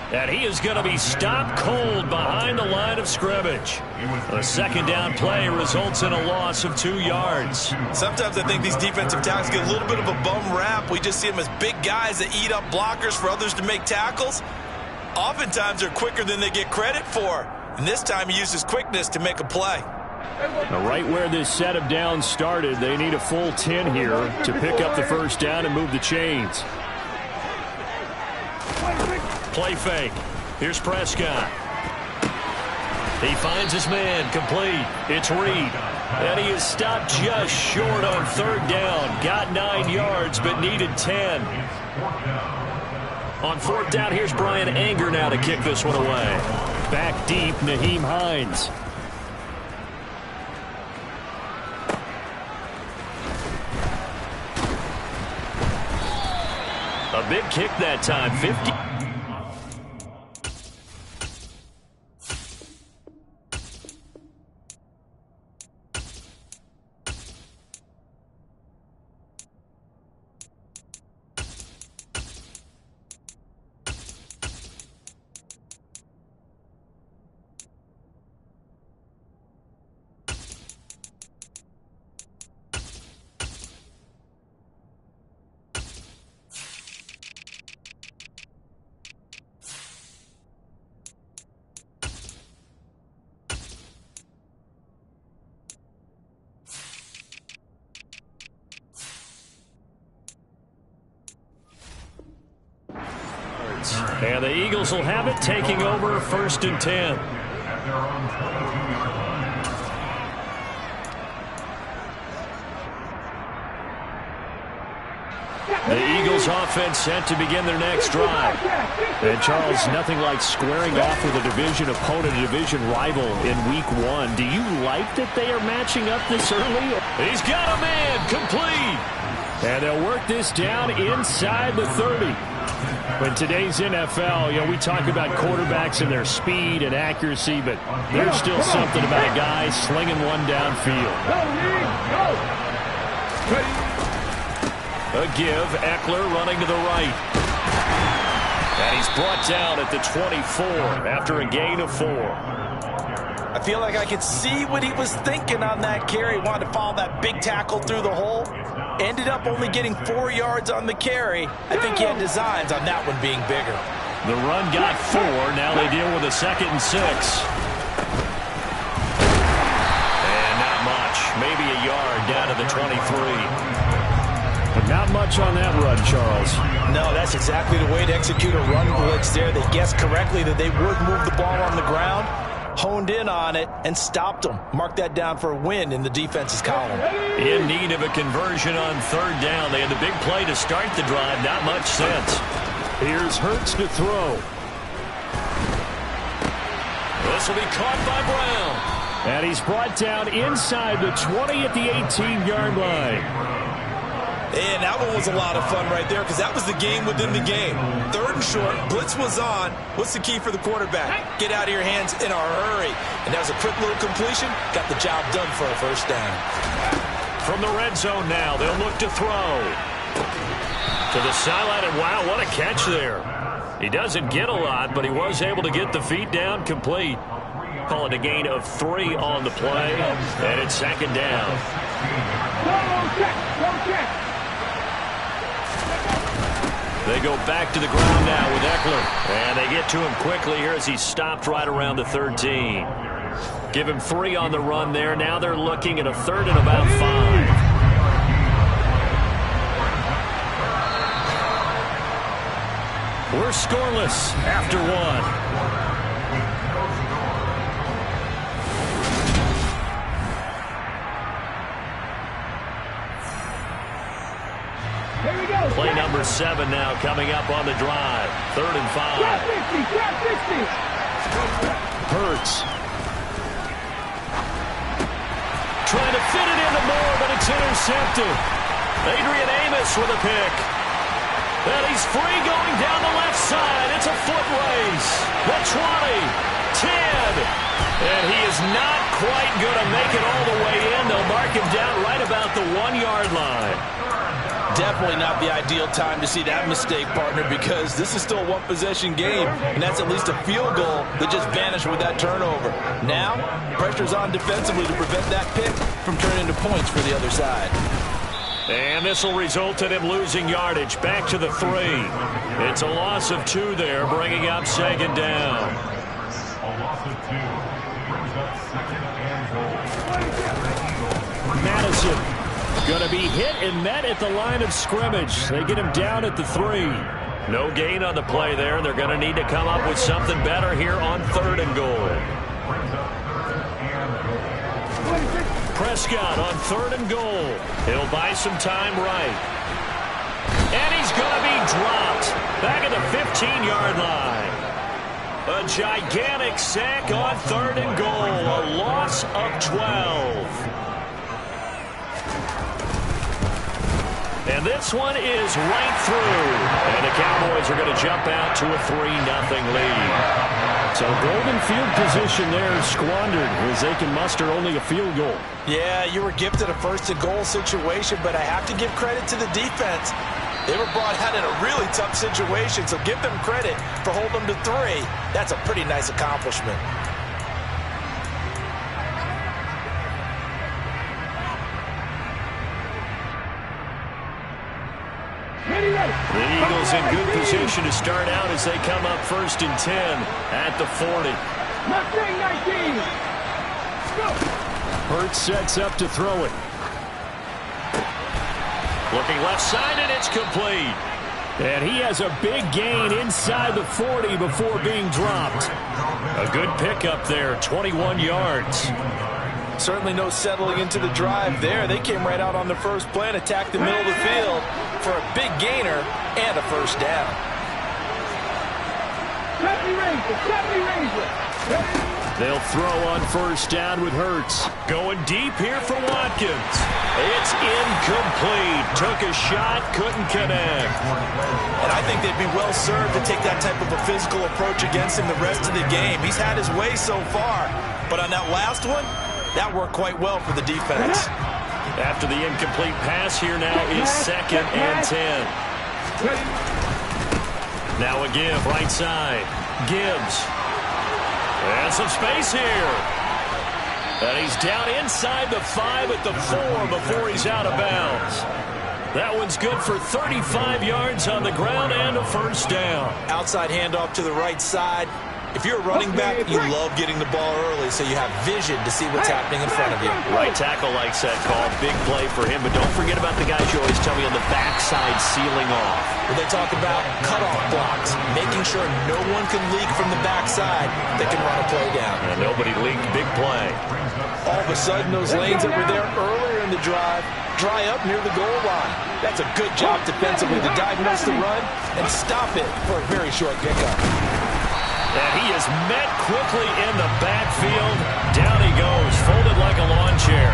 And he is going to be stopped cold behind the line of scrimmage. A second down play results in a loss of 2 yards. Sometimes I think these defensive tackles get a little bit of a bum rap. We just see them as big guys that eat up blockers for others to make tackles. Oftentimes they're quicker than they get credit for. And this time he used his quickness to make a play. Now, right where this set of downs started, they need a full 10 here to pick up the first down and move the chains. Play fake. Here's Prescott. He finds his man, complete. It's Reed. And he is stopped just short on third down. Got 9 yards, but needed 10. On fourth down, here's Brian Anger now to kick this one away. Back deep, Nyheim Hines. A big kick that time, 50. And the Eagles will have it, taking over 1st and 10. The Eagles offense set to begin their next drive. And Charles, nothing like squaring off with a division opponent, a division rival in week 1. Do you like that they are matching up this early? He's got a man, complete. And they'll work this down inside the 30. In today's NFL, we talk about quarterbacks and their speed and accuracy, but there's still something about a guy slinging one downfield. A give, Eckler running to the right. And he's brought down at the 24 after a gain of 4. I feel like I could see what he was thinking on that carry. Wanted to follow that big tackle through the hole. Ended up only getting 4 yards on the carry. I think he had designs on that one being bigger. The run got 4. Now they deal with a 2nd and 6. And not much. Maybe a yard down to the 23. But not much on that run, Charles. No, that's exactly the way to execute a run blitz there. They guessed correctly that they would move the ball on the ground, honed in on it, and stopped them. Mark that down for a win in the defense's column. In need of a conversion on third down. They had the big play to start the drive. Not much sense. Here's Hurts to throw. This will be caught by Brown. And he's brought down inside the 20 at the 18-yard line. And that one was a lot of fun right there because that was the game within the game. 3rd and short, blitz was on. What's the key for the quarterback? Get out of your hands in a hurry. And that was a quick little completion. Got the job done for a first down. From the red zone now, they'll look to throw. To the sideline, and wow, what a catch there. He doesn't get a lot, but he was able to get the feet down complete. Call it a gain of 3 on the play, and it's 2nd down. They go back to the ground now with Eckler. And they get to him quickly here as he's stopped right around the 13. Give him 3 on the run there. Now they're looking at a 3rd and about 5. We're scoreless after 1. Play number 7 now coming up on the drive. 3rd and 5. Hurts. Trying to fit it into Moore, but it's intercepted. Adrian Amos with a pick. And he's free going down the left side. It's a foot race. The 20, 10. And he is not quite going to make it all the way in. They'll mark him down right about the 1-yard line. Definitely not the ideal time to see that mistake, partner, because this is still a one-possession game, and that's at least a field goal that just vanished with that turnover. Now, pressure's on defensively to prevent that pick from turning into points for the other side. And this will result in him losing yardage. Back to the 3. It's a loss of 2 there, bringing up second down. Madison going to be hit and met at the line of scrimmage. They get him down at the 3. No gain on the play there. They're going to need to come up with something better here on 3rd and goal. Prescott on 3rd and goal. He'll buy some time right. And he's going to be dropped back at the 15-yard line. A gigantic sack on 3rd and goal. A loss of 12. And this one is right through. And the Cowboys are going to jump out to a 3-0 lead. So golden field position there squandered as they can muster only a field goal. Yeah, you were gifted a 1st and goal situation, but I have to give credit to the defense. They were brought out in a really tough situation, so give them credit for holding them to 3. That's a pretty nice accomplishment. The Eagles in good position to start out as they come up 1st and 10 at the 40. Hurts sets up to throw it. Looking left side, and it's complete. And he has a big gain inside the 40 before being dropped. A good pickup there, 21 yards. Certainly no settling into the drive there. They came right out on the first play and attacked the middle of the field for a big gainer and a 1st down. They'll throw on 1st down with Hurts. Going deep here for Watkins. It's incomplete. Took a shot, couldn't connect. And I think they'd be well served to take that type of a physical approach against him the rest of the game. He's had his way so far, but on that last one, that worked quite well for the defense. After the incomplete pass, here now is 2nd and 10. Now a give, right side. Gibbs. And some space here. And he's down inside the 5 at the 4 before he's out of bounds. That one's good for 35 yards on the ground and a 1st down. Outside handoff to the right side. If you're a running back, you love getting the ball early so you have vision to see what's happening in front of you. Right tackle likes that call. Big play for him, but don't forget about the guys you always tell me on the backside sealing off. When they talk about cutoff blocks, making sure no one can leak from the backside that can run a play down. And nobody leaked. Big play. All of a sudden, those lanes that were there earlier in the drive dry up near the goal line. That's a good job defensively to diagnose the run and stop it for a very short pickup. And he is met quickly in the backfield. Down he goes, folded like a lawn chair.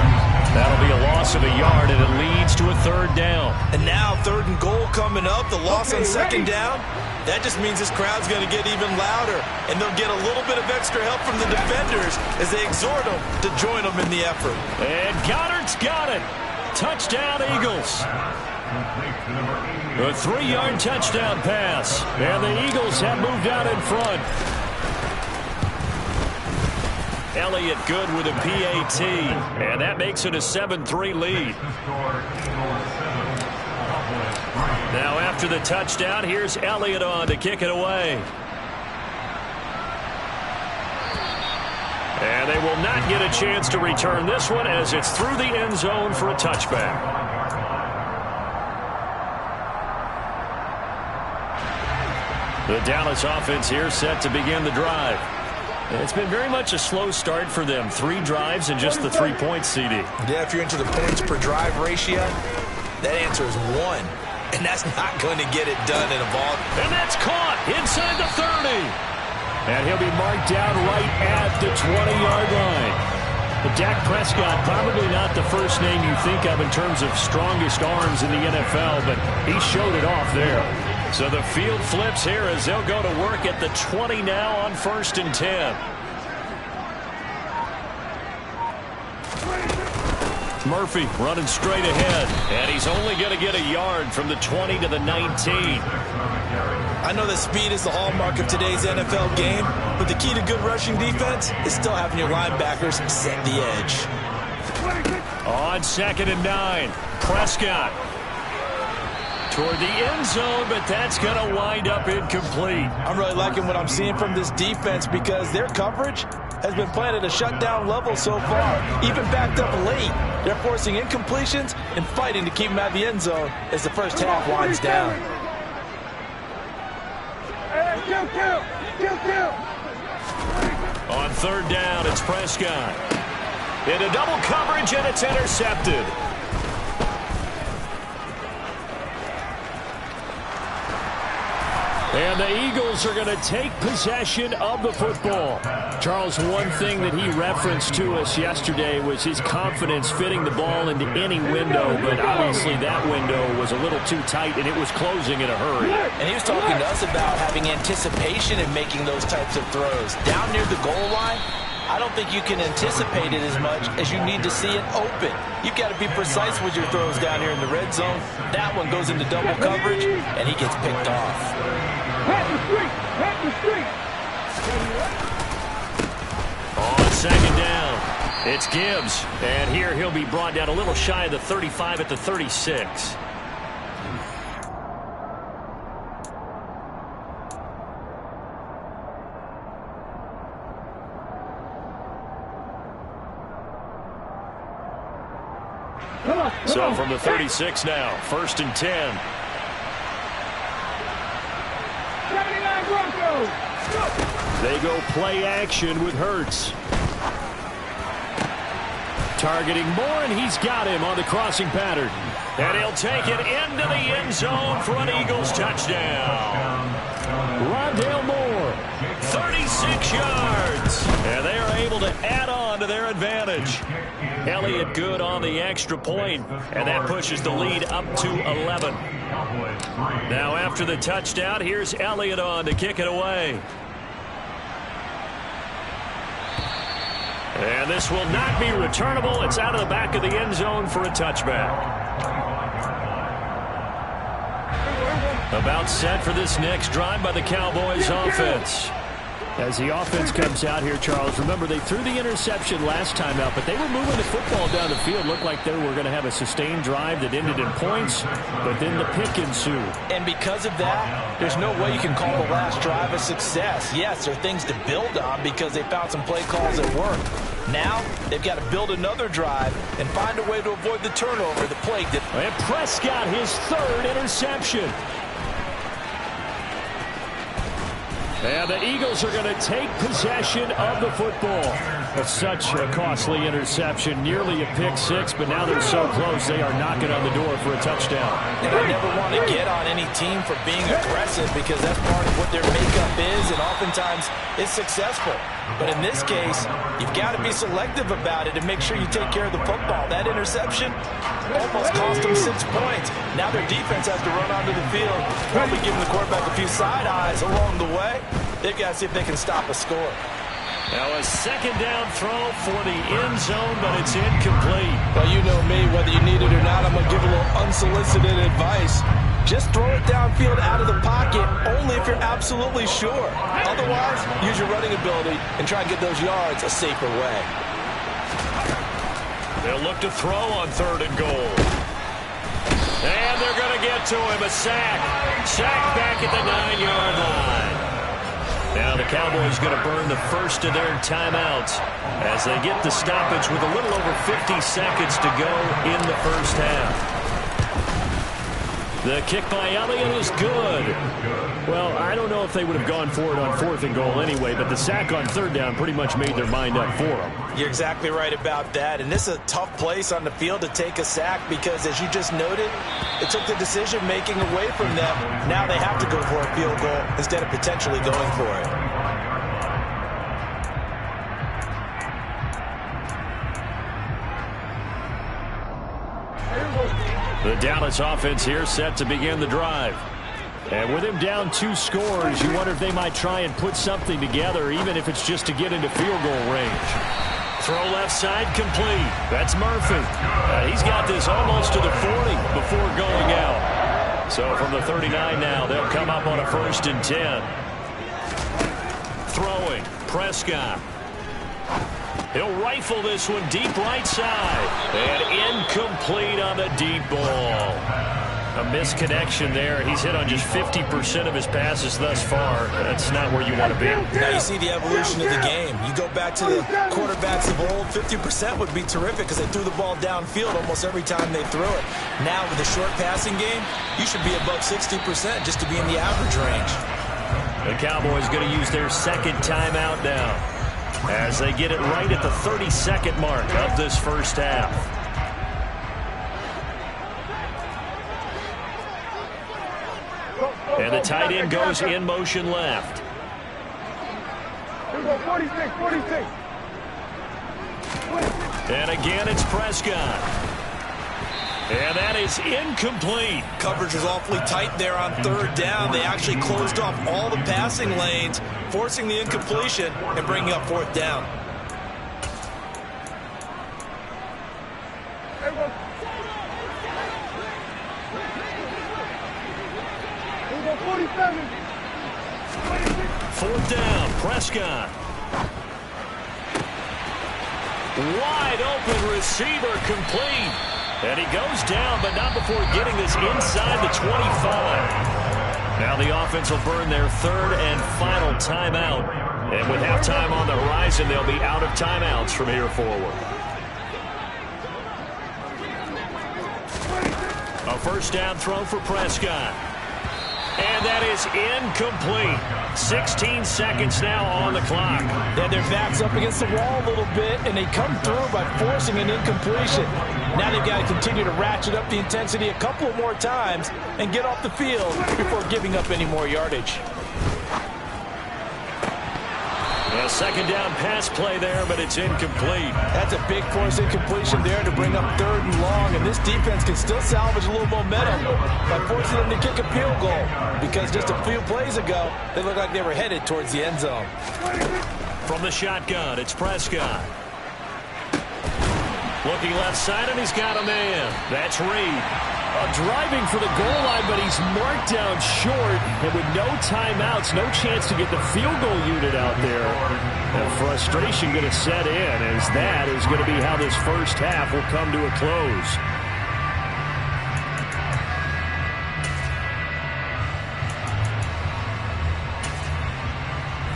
That'll be a loss of a yard, and it leads to a 3rd down. And now 3rd and goal coming up, the loss on 2nd down. That just means this crowd's going to get even louder, and they'll get a little bit of extra help from the defenders as they exhort them to join them in the effort. And Goddard's got it. Touchdown, Eagles. A 3-yard touchdown pass. And the Eagles have moved out in front. Elliott good with a PAT. And that makes it a 7-3 lead. Now after the touchdown, here's Elliott on to kick it away. And they will not get a chance to return this one as it's through the end zone for a touchback. The Dallas offense here set to begin the drive. It's been very much a slow start for them. 3 drives and just the 3 points, CD. Yeah, if you're into the points per drive ratio, that answer is 1. And that's not going to get it done in a ball. And that's caught inside the 30. And he'll be marked down right at the 20-yard line. But Dak Prescott, probably not the first name you think of in terms of strongest arms in the NFL, but he showed it off there. So the field flips here as they'll go to work at the 20 now on 1st and 10. Murphy running straight ahead, and he's only going to get a yard from the 20 to the 19. I know that speed is the hallmark of today's NFL game, but the key to good rushing defense is still having your linebackers set the edge. On 2nd and 9, Prescott toward the end zone, but that's going to wind up incomplete. I'm really liking what I'm seeing from this defense because their coverage has been playing at a shutdown level so far. Even backed up late, they're forcing incompletions and fighting to keep them out of the end zone as the first half winds down. On 3rd down, it's Prescott. Into double coverage, and it's intercepted. And the Eagles are going to take possession of the football. Charles, one thing that he referenced to us yesterday was his confidence fitting the ball into any window, but obviously that window was a little too tight, and it was closing in a hurry. And he was talking to us about having anticipation in making those types of throws. Down near the goal line, I don't think you can anticipate it as much as you need to see it open. You've got to be precise with your throws down here in the red zone. That one goes into double coverage, and he gets picked off. On 2nd down, it's Gibbs. And here he'll be brought down a little shy of the 35 at the 36. So from the 36 now, 1st and 10. They go play action with Hurts. Targeting Moore, and he's got him on the crossing pattern. And he'll take it into the end zone for an Eagles touchdown. Rondale Moore, 36 yards. And they are able to add on to their advantage. Elliott good on the extra point, and that pushes the lead up to 11. Now after the touchdown, here's Elliott on to kick it away. And this will not be returnable. It's out of the back of the end zone for a touchback. About set for this next drive by the Cowboys offense. As the offense comes out here, Charles, remember they threw the interception last time out, but they were moving the football down the field. Looked like they were going to have a sustained drive that ended in points, but then the pick ensued. And because of that, there's no way you can call the last drive a success. Yes, there are things to build on because they found some play calls that work. Now, they've got to build another drive and find a way to avoid the turnover that plagued it. And Prescott, his 3rd interception. And the Eagles are going to take possession of the football. That's such a costly interception, nearly a pick six, but now they're so close they are knocking on the door for a touchdown. And I never want to get on any team for being aggressive because that's part of what their makeup is, and oftentimes it's successful. But in this case, you've got to be selective about it and make sure you take care of the football. That interception almost cost them 6 points. Now their defense has to run onto the field, probably giving the quarterback a few side eyes along the way. They've got to see if they can stop a score. Now a 2nd down throw for the end zone, but it's incomplete. Well, you know me, whether you need it or not, I'm going to give a little unsolicited advice. Just throw it downfield out of the pocket only if you're absolutely sure. Otherwise, use your running ability and try and get those yards a safer way. They'll look to throw on 3rd and goal. And they're going to get to him. A sack. Sack back at the 9-yard line. Now the Cowboys going to burn the first of their timeouts as they get the stoppage with a little over 50 seconds to go in the first half. The kick by Elliott is good. Well, I don't know if they would have gone for it on 4th and goal anyway, but the sack on 3rd down pretty much made their mind up for them. You're exactly right about that. And this is a tough place on the field to take a sack because, as you just noted, it took the decision-making away from them. Now they have to go for a field goal instead of potentially going for it. The Dallas offense here set to begin the drive. And with him down 2 scores, you wonder if they might try and put something together, even if it's just to get into field goal range. Throw left side complete. That's Murphy. He's got this almost to the 40 before going out. So from the 39 now, they'll come up on a 1st and 10. Throwing, Prescott. He'll rifle this one deep right side. And incomplete on the deep ball. A misconnection there. He's hit on just 50% of his passes thus far. That's not where you want to be. Now you see the evolution of the game. You go back to the quarterbacks of old, 50% would be terrific because they threw the ball downfield almost every time they threw it. Now with the short passing game, you should be above 60% just to be in the average range. The Cowboys going to use their 2nd timeout now as they get it right at the 32nd mark of this first half. And the tight end goes in motion left. Here we go, 46. And again, it's Prescott. And that is incomplete. Coverage was awfully tight there on 3rd down. They actually closed off all the passing lanes, forcing the incompletion and bringing up 4th down. Here we go. 47. 4th down, Prescott. Wide open receiver complete. And he goes down, but not before getting this inside the 25. Now the offense will burn their 3rd and final timeout. And with halftime on the horizon, they'll be out of timeouts from here forward. A 1st down throw for Prescott. And that is incomplete. 16 seconds now on the clock. And their back's up against the wall a little bit, and they come through by forcing an incompletion. Now they've got to continue to ratchet up the intensity a couple of more times and get off the field before giving up any more yardage. A 2nd down pass play there, but it's incomplete. That's a big force incompletion there to bring up 3rd and long, and this defense can still salvage a little momentum by forcing them to kick a field goal, because just a few plays ago, they looked like they were headed towards the end zone. From the shotgun, it's Prescott. Looking left side, and he's got a man. That's Reed. Driving for the goal line, but he's marked down short. And with no timeouts, no chance to get the field goal unit out there. And frustration going to set in, as that is going to be how this first half will come to a close.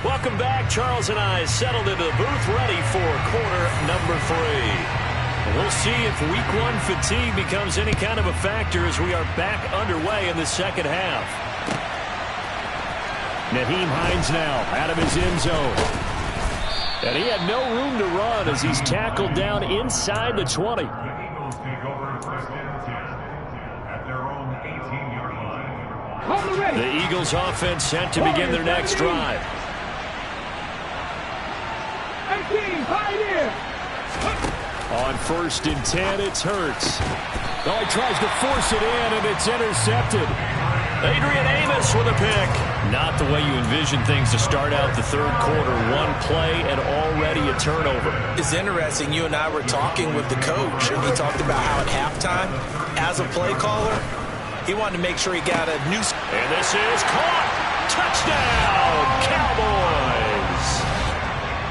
Welcome back. Charles and I settled into the booth, ready for quarter number 3. We'll see if week 1 fatigue becomes any kind of a factor as we are back underway in the 2nd half. Nyheim Hines now out of his end zone. And he had no room to run as he's tackled down inside the 20. The Eagles offense set to begin their next drive. 18, pioneer. On 1st and 10, it's Hurts. Oh, he tries to force it in, and it's intercepted. Adrian Amos with a pick. Not the way you envision things to start out the 3rd quarter. 1 play and already a turnover. It's interesting. You and I were talking with the coach, and he talked about how at halftime, as a play caller, he wanted to make sure he got a new... And this is caught. Touchdown, Cowboys.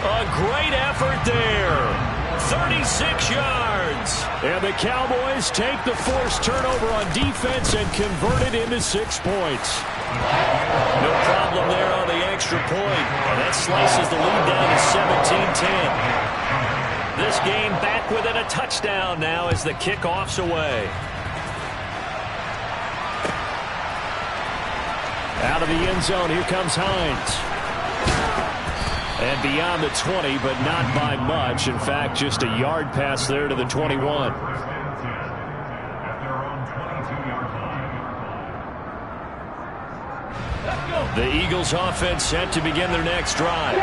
A great effort there. 36 yards. And the Cowboys take the forced turnover on defense and convert it into 6 points. No problem there on the extra point. And that slices the lead down to 17-10. This game back within a touchdown now as the kickoff's away. Out of the end zone, here comes Hines. And beyond the 20, but not by much. In fact, just a yard pass there to the 21. The Eagles offense set to begin their next drive.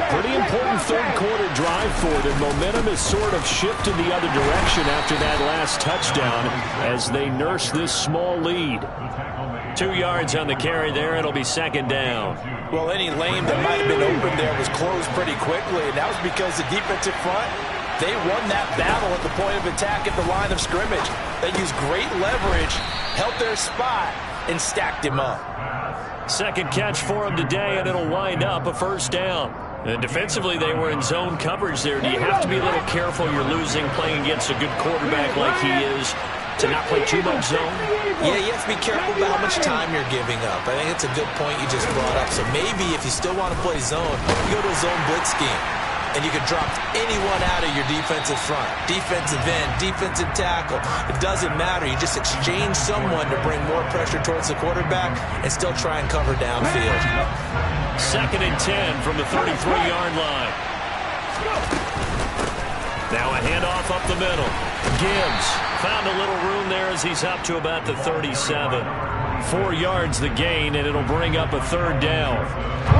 Pretty important third quarter drive for them. Momentum has sort of shifted the other direction after that last touchdown as they nurse this small lead. 2 yards on the carry there. It'll be second down. Well, any lane that might have been open there was closed pretty quickly, and that was because the defensive front, they won that battle at the point of attack at the line of scrimmage. They used great leverage, held their spot, and stacked him up. Second catch for him today, and it'll wind up a first down. And defensively, they were in zone coverage there. Do you have to be a little careful? You're losing playing against a good quarterback like he is to not play too much zone? Yeah, you have to be careful about how much time you're giving up. I think it's a good point you just brought up. So maybe if you still want to play zone, you go to a zone blitz scheme. And you can drop anyone out of your defensive front. Defensive end, defensive tackle. It doesn't matter. You just exchange someone to bring more pressure towards the quarterback and still try and cover downfield. Second and 10 from the 33-yard line. Now a handoff up the middle. Gibbs found a little room there as he's up to about the 37. 4 yards the gain, and it'll bring up a third down.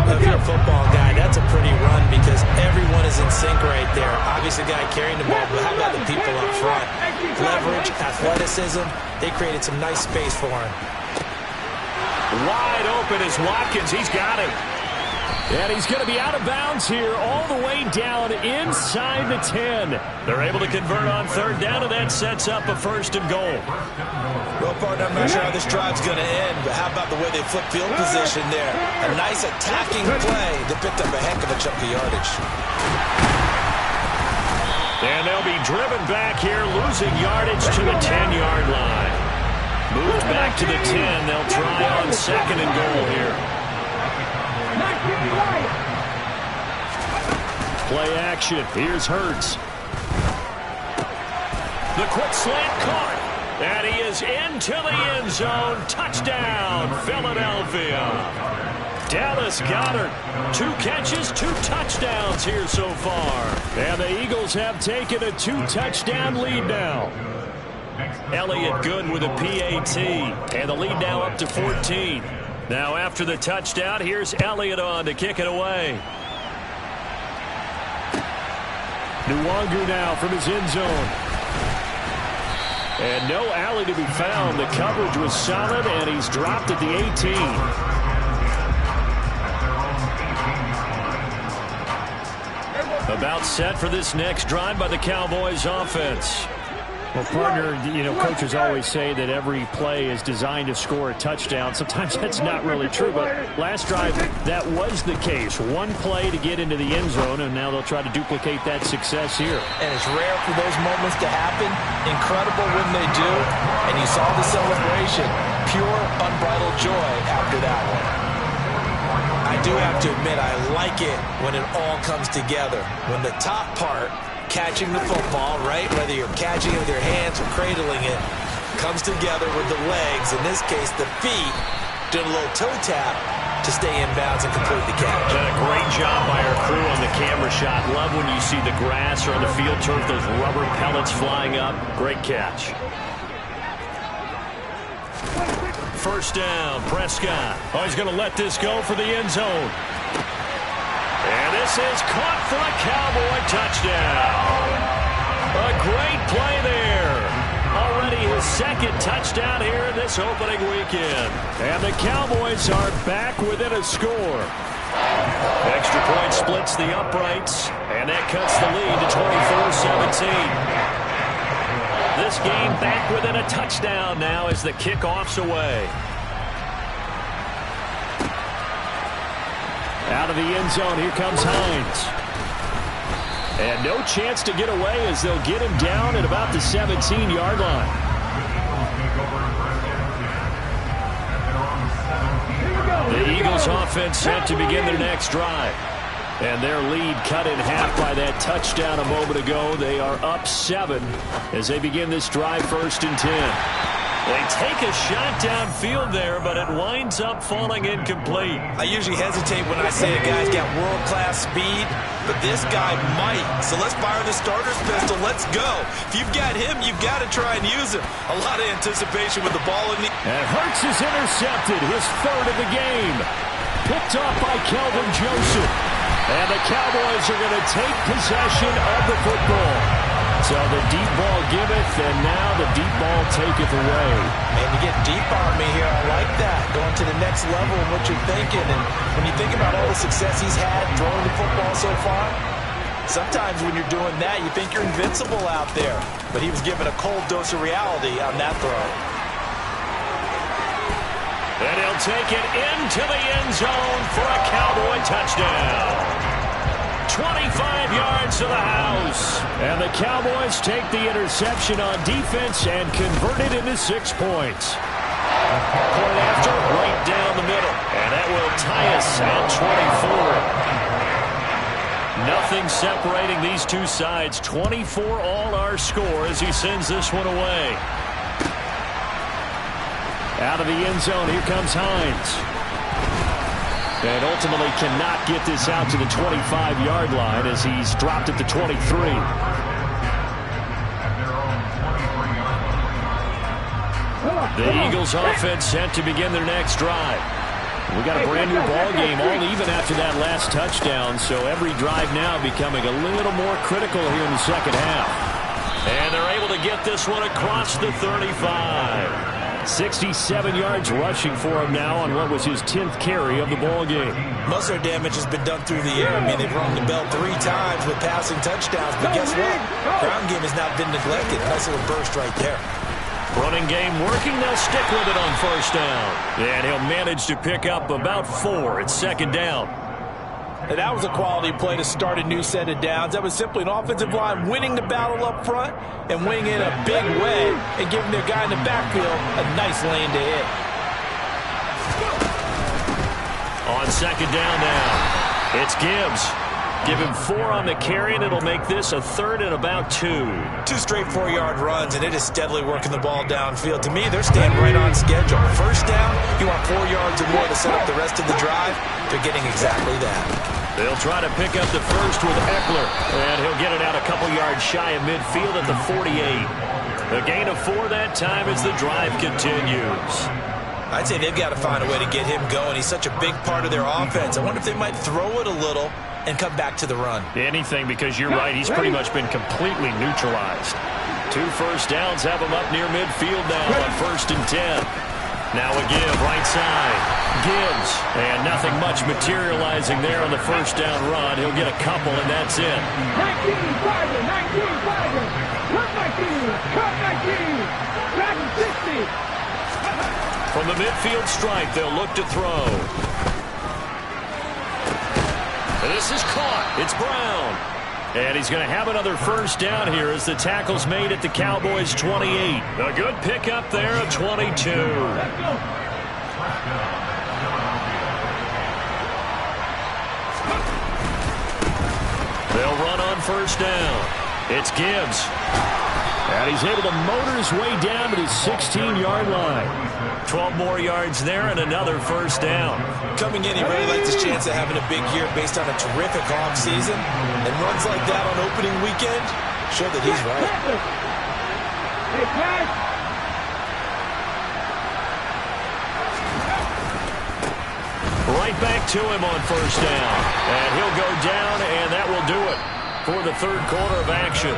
If you're a football guy, that's a pretty run because everyone is in sync right there. Obviously, the guy carrying the ball, but how about the people up front? Leverage, athleticism, they created some nice space for him. Wide open is Watkins. He's got it. And he's going to be out of bounds here all the way down inside the 10. They're able to convert on third down, and that sets up a first and goal. Well, partner, I'm not sure how this drive's going to end, but how about the way they flip field position there? A nice attacking play that picked up a heck of a chunk of yardage. And they'll be driven back here, losing yardage to the 10-yard line. Moved back to the 10. They'll try on second and goal here. Play action. Here's Hurts. The quick slant caught. And he is into the end zone. Touchdown, Philadelphia. Dallas Goedert. 2 catches, 2 touchdowns here so far. And the Eagles have taken a 2-touchdown lead now. Elliott good with a PAT. And the lead now up to 14. Now after the touchdown, here's Elliott on to kick it away. Nwangu now from his end zone. And no alley to be found. The coverage was solid, and he's dropped at the 18. About set for this next drive by the Cowboys offense. Well, partner, you know, coaches always say that every play is designed to score a touchdown. Sometimes that's not really true, but last drive, that was the case. One play to get into the end zone, and now they'll try to duplicate that success here. And it's rare for those moments to happen. Incredible when they do. And you saw the celebration. Pure, unbridled joy after that one. I do have to admit, I like it when it all comes together. When the top part, catching the football, right? Whether you're catching it with your hands or cradling it, comes together with the legs. In this case, the feet, doing a little toe tap to stay in bounds and complete the catch. Done a great job by our crew on the camera shot. Love when you see the grass or on the field turf, those rubber pellets flying up. Great catch. First down, Prescott. Oh, he's going to let this go for the end zone. And this is caught for a Cowboy touchdown. A great play there. Already his second touchdown here in this opening weekend. And the Cowboys are back within a score. Extra point splits the uprights, and that cuts the lead to 24-17. This game back within a touchdown now as the kickoff's away. Out of the end zone, here comes Hines. And no chance to get away as they'll get him down at about the 17-yard line. The Eagles offense set to begin their next drive. And their lead cut in half by that touchdown a moment ago. They are up 7 as they begin this drive, 1st and 10. They take a shot downfield there, but it winds up falling incomplete. I usually hesitate when I say a guy's got world-class speed, but this guy might. So let's fire the starter's pistol. Let's go. If you've got him, you've got to try and use him. A lot of anticipation with the ball in the... And Hurts is intercepted, his third of the game. Picked off by Kelvin Joseph. And the Cowboys are going to take possession of the football. So the deep ball giveth, and now the deep ball taketh away. And you get deep on me here. I like that. Going to the next level of what you're thinking. And when you think about all the success he's had throwing the football so far, sometimes when you're doing that, you think you're invincible out there. But he was given a cold dose of reality on that throw. And he'll take it into the end zone for a Cowboy touchdown. 25 yards to the house. And the Cowboys take the interception on defense and convert it into 6 points. Point after, right down the middle. And that will tie us at 24. Nothing separating these two sides. 24 all our score as he sends this one away. Out of the end zone, here comes Hines. And ultimately cannot get this out to the 25-yard line as he's dropped it to 23. The Eagles offense set to begin their next drive. We got a brand new ball game all even after that last touchdown, so every drive now becoming a little more critical here in the second half. And they're able to get this one across the 35. 67 yards rushing for him now on what was his 10th carry of the ball game. Most of their damage has been done through the air. I mean, they've rung the bell 3 times with passing touchdowns, but guess what? Ground game has not been neglected. Nice little burst right there. Running game working. They'll stick with it on first down. And he'll manage to pick up about 4 at second down. And that was a quality play to start a new set of downs. That was simply an offensive line winning the battle up front and winning in a big way and giving their guy in the backfield a nice lane to hit. On second down now, it's Gibbs. Give him 4 on the carry, and it'll make this a third and about 2. 2 straight 4-yard runs, and it is steadily working the ball downfield. To me, they're staying right on schedule. First down, you want 4 yards or more to set up the rest of the drive. They're getting exactly that. They'll try to pick up the first with Eckler, and he'll get it out a couple yards shy of midfield at the 48. A gain of 4 that time as the drive continues. I'd say they've got to find a way to get him going. He's such a big part of their offense. I wonder if they might throw it a little and come back to the run. Anything, because you're right. He's pretty much been completely neutralized. 2 first downs have him up near midfield now on 1st and 10. Now a give, right side. Gibbs. And nothing much materializing there on the first down run. He'll get a couple, and that's it. 19, Tiger, 19, Tiger. Cut 19, cut 19. Back 60. From the midfield stripe, they'll look to throw. And this is caught. It's Brown. And he's going to have another first down here as the tackle's made at the Cowboys' 28. A good pickup there of 22. They'll run on first down. It's Gibbs. And he's able to motor his way down to the 16-yard line. 12 more yards there and another first down. Coming in, he really likes his chance of having a big year based on a terrific offseason. And runs like that on opening weekend show that he's right. Right back to him on first down. And he'll go down, and that will do it for the third quarter of action.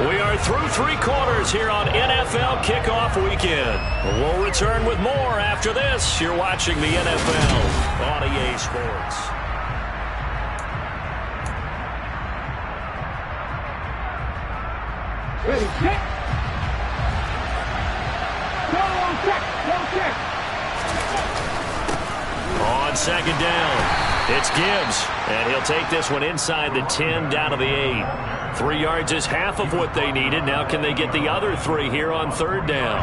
We are through 3 quarters here on NFL Kickoff Weekend. We'll return with more after this. You're watching the NFL on EA Sports. Ready, check. Go check. On second down, it's Gibbs. And he'll take this one inside the 10 down to the 8. 3 yards is half of what they needed. Now can they get the other 3 here on third down?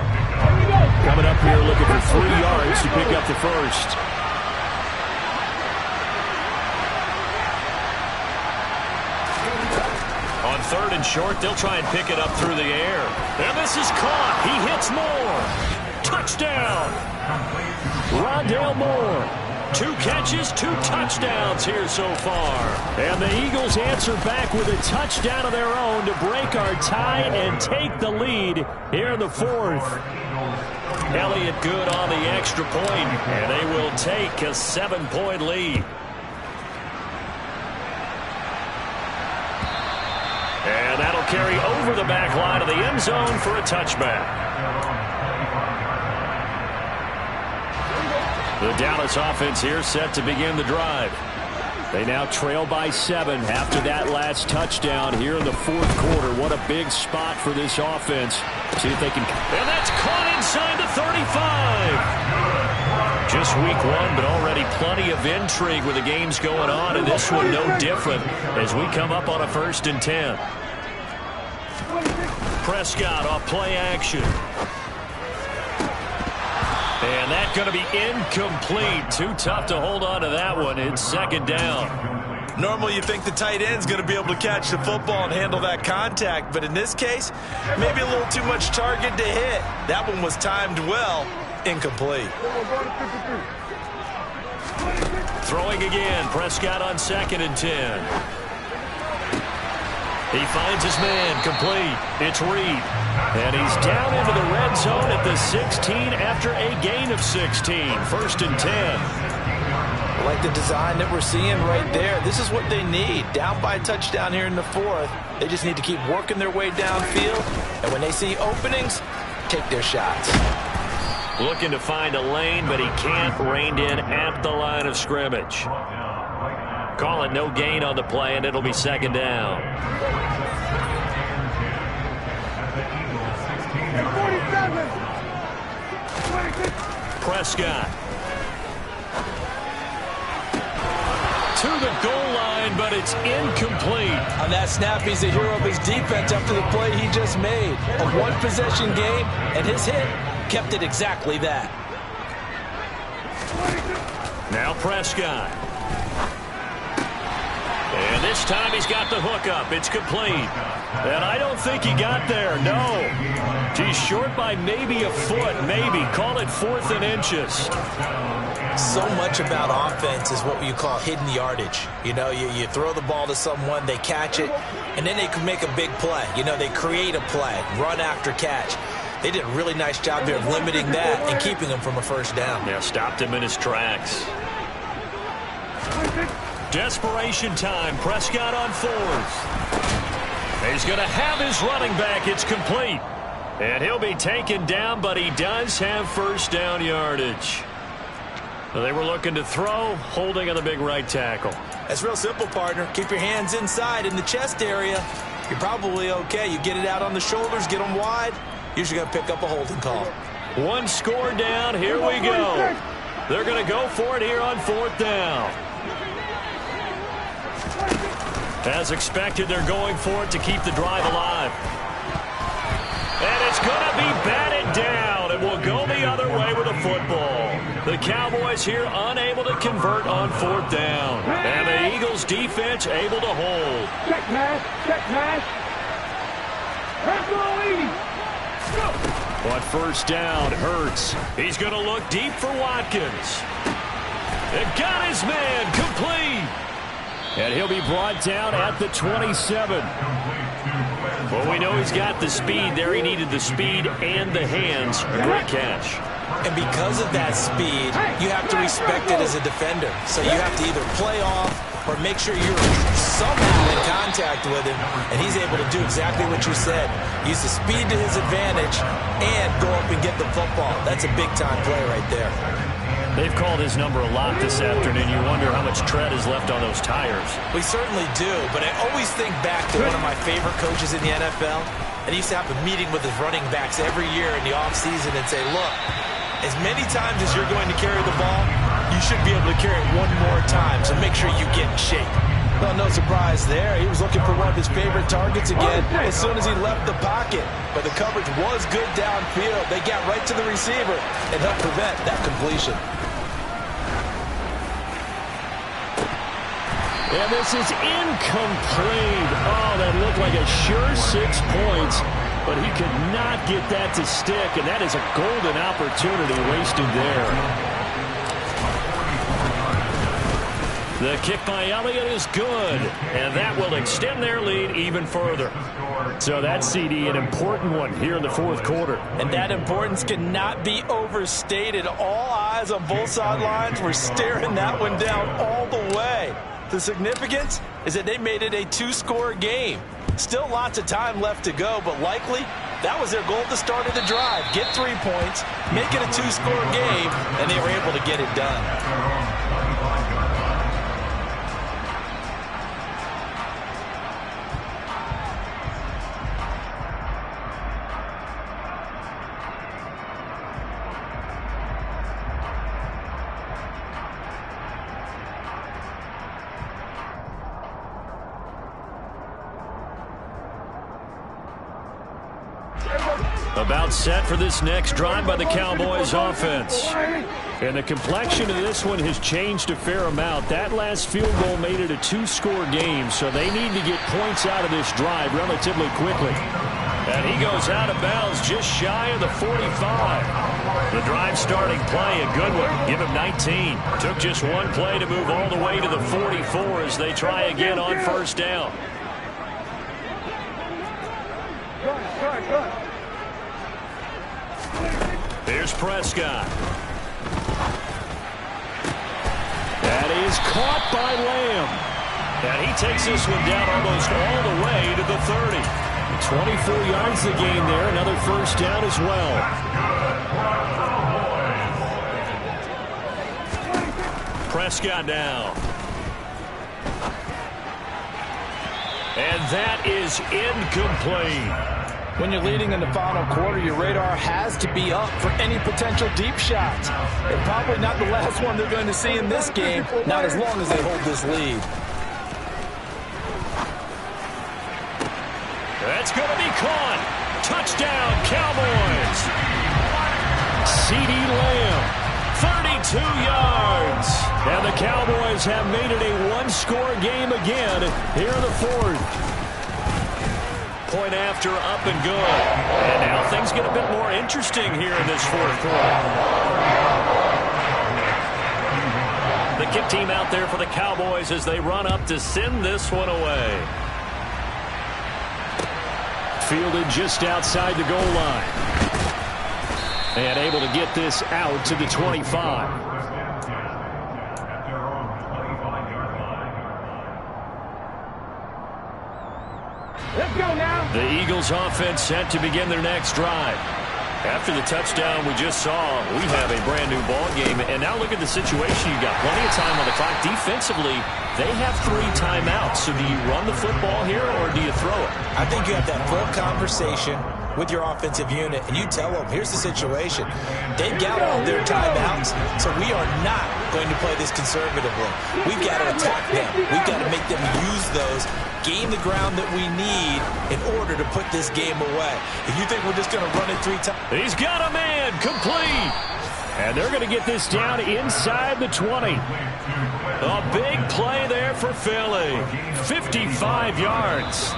Coming up here looking for 3 yards to pick up the first. On third and short, they'll try and pick it up through the air. And this is caught. He hits Moore. Touchdown! Rondale Moore. 2 catches, 2 touchdowns here so far. And the Eagles answer back with a touchdown of their own to break our tie and take the lead here in the 4th. Elliott good on the extra point, and they will take a 7-point lead. And that'll carry over the back line of the end zone for a touchback. The Dallas offense here set to begin the drive. They now trail by 7 after that last touchdown here in the 4th quarter. What a big spot for this offense. See if they can. And that's caught inside the 35. Just week 1, but already plenty of intrigue with the games going on, and this one no different as we come up on a 1st and 10. Prescott off play action. And that's going to be incomplete. Too tough to hold on to that one. It's 2nd down. Normally you think the tight end's going to be able to catch the football and handle that contact, but in this case, maybe a little too much target to hit. That one was timed well. Incomplete. Throwing again. Prescott on 2nd and 10. He finds his man. Complete. It's Reed. And he's down into the red zone at the 16 after a gain of 16. 1st and 10. I like the design that we're seeing right there. This is what they need. Down by a touchdown here in the 4th. They just need to keep working their way downfield. And when they see openings, take their shots. Looking to find a lane, but he can't. Reined in at the line of scrimmage. Call it no gain on the play, and it'll be 2nd down. Prescott. To the goal line, but it's incomplete. On that snap, he's a hero of his defense after the play he just made. A 1-possession game, and his hit kept it exactly that. Now Prescott. And this time he's got the hook up. It's complete. And I don't think he got there. No. He's short by maybe a foot. Maybe. Call it 4th and inches. So much about offense is what you call hidden yardage. You know, you throw the ball to someone, they catch it, and then they can make a big play. You know, they create a play, run after catch. They did a really nice job there of limiting that and keeping him from a 1st down. Yeah, stopped him in his tracks. Desperation time. Prescott on 4th. He's going to have his running back. It's complete. And he'll be taken down, but he does have 1st down yardage. They were looking to throw, holding on the big right tackle. That's real simple, partner. Keep your hands inside in the chest area. You're probably okay. You get it out on the shoulders, get them wide. Usually going to pick up a holding call. 1 score down. Here we go. They're going to go for it here on 4th down. As expected, they're going for it to keep the drive alive. And it's going to be batted down. It will go the other way with the football. The Cowboys here unable to convert on 4th down. And the Eagles defense able to hold. Check pass, check pass. On 1st down, Hurts. He's going to look deep for Watkins. And got his man complete. And he'll be brought down at the 27. Well, we know he's got the speed there. He needed the speed and the hands. Great catch. And because of that speed, you have to respect it as a defender. So you have to either play off or make sure you're somehow in contact with him. And he's able to do exactly what you said. Use the speed to his advantage and go up and get the football. That's a big-time play right there. They've called his number a lot this afternoon. You wonder how much tread is left on those tires. We certainly do, but I always think back to one of my favorite coaches in the NFL, and he used to have a meeting with his running backs every year in the offseason and say, look, as many times as you're going to carry the ball, you should be able to carry it 1 more time, so make sure you get in shape. Well, no surprise there. He was looking for one of his favorite targets again as soon as he left the pocket. But the coverage was good downfield. They got right to the receiver and helped prevent that completion. And this is incomplete. Oh, that looked like a sure 6 points. but he could not get that to stick, and that is a golden opportunity wasted there. The kick by Elliott is good, and that will extend their lead even further. So that's, CD, an important one here in the fourth quarter. And that importance cannot be overstated. All eyes on both sidelines were staring that one down all the way. The significance is that they made it a two-score game. Still lots of time left to go, but likely that was their goal at the start of the drive. Get 3 points, make it a two-score game, and they were able to get it done. About set for this next drive by the Cowboys offense. And the complexion of this one has changed a fair amount. That last field goal made it a two-score game, so they need to get points out of this drive relatively quickly. And he goes out of bounds just shy of the 45. The drive starting play, a good one. Give him 19. Took just one play to move all the way to the 44 as they try again on first down. Here's Prescott. That is caught by Lamb. And he takes this one down almost all the way to the 30. 24 yards the gain there. Another first down as well. Prescott now. And that is incomplete. When you're leading in the final quarter, your radar has to be up for any potential deep shots. And probably not the last one they're going to see in this game, not as long as they hold this lead. That's going to be caught. Touchdown, Cowboys. CeeDee Lamb, 32 yards. And the Cowboys have made it a one-score game again here in the fourth. Point after, up and good. And now things get a bit more interesting here in this fourth quarter. The kick team out there for the Cowboys as they run up to send this one away. Fielded just outside the goal line. And able to get this out to the 25. Let's go now. The Eagles offense set to begin their next drive. After the touchdown we just saw, we have a brand new ball game. And now look at the situation. You've got plenty of time on the clock. Defensively, they have 3 timeouts. So do you run the football here or do you throw it? I think you have that full conversation with your offensive unit, and you tell them, here's the situation. They've got all their timeouts, so we are not going to play this conservatively. We've got to attack them. We've got to make them use those, gain the ground that we need in order to put this game away. If you think we're just going to run it 3 times. He's got a man, complete. And they're going to get this down inside the 20. A big play there for Philly. 55 yards.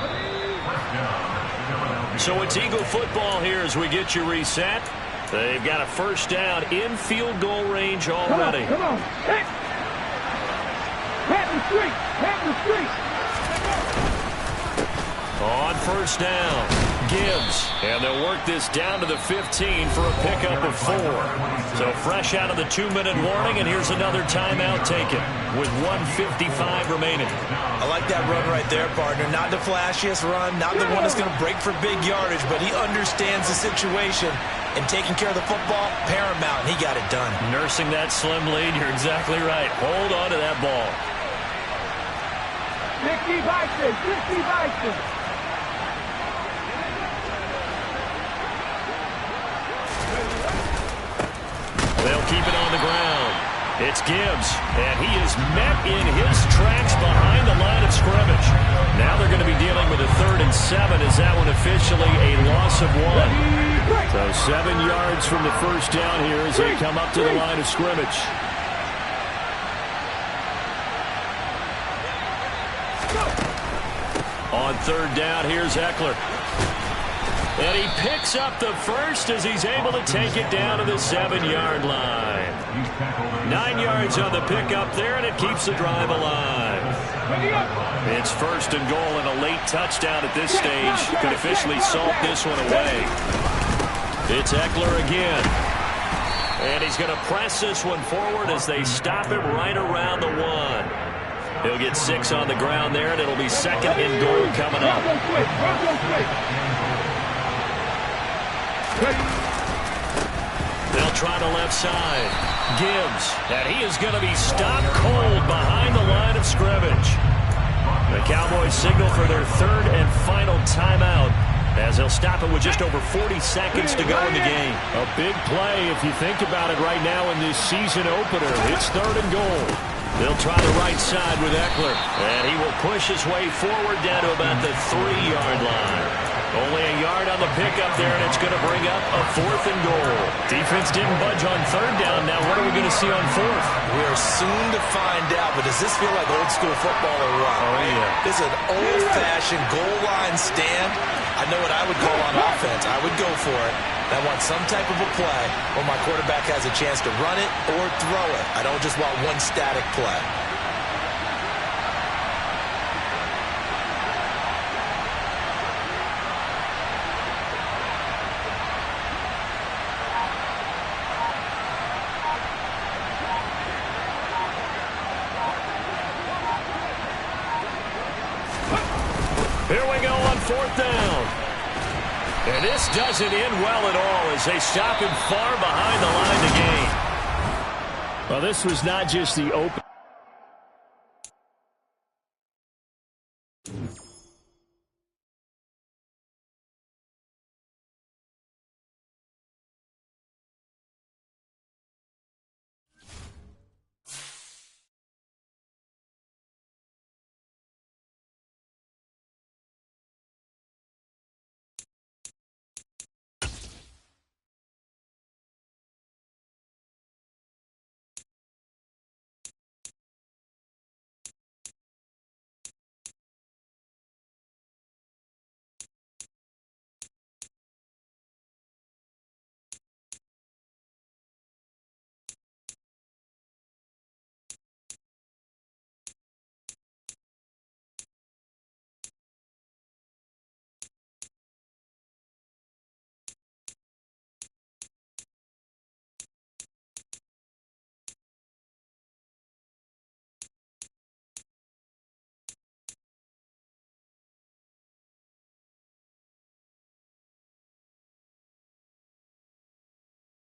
So it's Eagle football here as we get you reset. They've got a first down in field goal range already. Come on. Hit. Pat the street. Pat the street. On first down, Gibbs. And they'll work this down to the 15 for a pickup of 4. So fresh out of the 2-minute warning, and here's another timeout taken with 1:55 remaining. I like that run right there, partner. Not the flashiest run, not the one that's going to break for big yardage, but he understands the situation, and taking care of the football, paramount, and he got it done. Nursing that slim lead, you're exactly right. Hold on to that ball. 60 Bison. 60 Bison. They'll keep it on the ground. It's Gibbs, and he is met in his tracks behind the line of scrimmage. Now they're going to be dealing with a 3rd and 7. Is that one officially a loss of 1? So 7 yards from the first down here as they come up to the line of scrimmage. On 3rd down, here's Eckler. And he picks up the first as he's able to take it down to the 7-yard line. 9 yards on the pickup there, and it keeps the drive alive. It's 1st and goal, and a late touchdown at this stage could officially salt this one away. It's Ekeler again. And he's going to press this one forward as they stop him right around the 1. He'll get 6 on the ground there, and it'll be 2nd and goal coming up. They'll try the left side. Gibbs, and he is going to be stopped cold behind the line of scrimmage. The Cowboys signal for their 3rd and final timeout, as they'll stop it with just over 40 seconds to go in the game. A big play if you think about it right now in this season opener. It's 3rd and goal. They'll try the right side with Ekeler, and he will push his way forward down to about the 3-yard line. Only a yard on the pickup there, and it's going to bring up a 4th and goal. Defense didn't budge on 3rd down. Now what are we going to see on 4th? We are soon to find out, but does this feel like old school football or what? Oh, yeah. This is an old-fashioned goal line stand. I know what I would call on offense. I would go for it. I want some type of a play where my quarterback has a chance to run it or throw it. I don't just want one static play. Here we go on 4th down. And this doesn't end well at all as they stop him far behind the line to gain. Well, this was not just the open.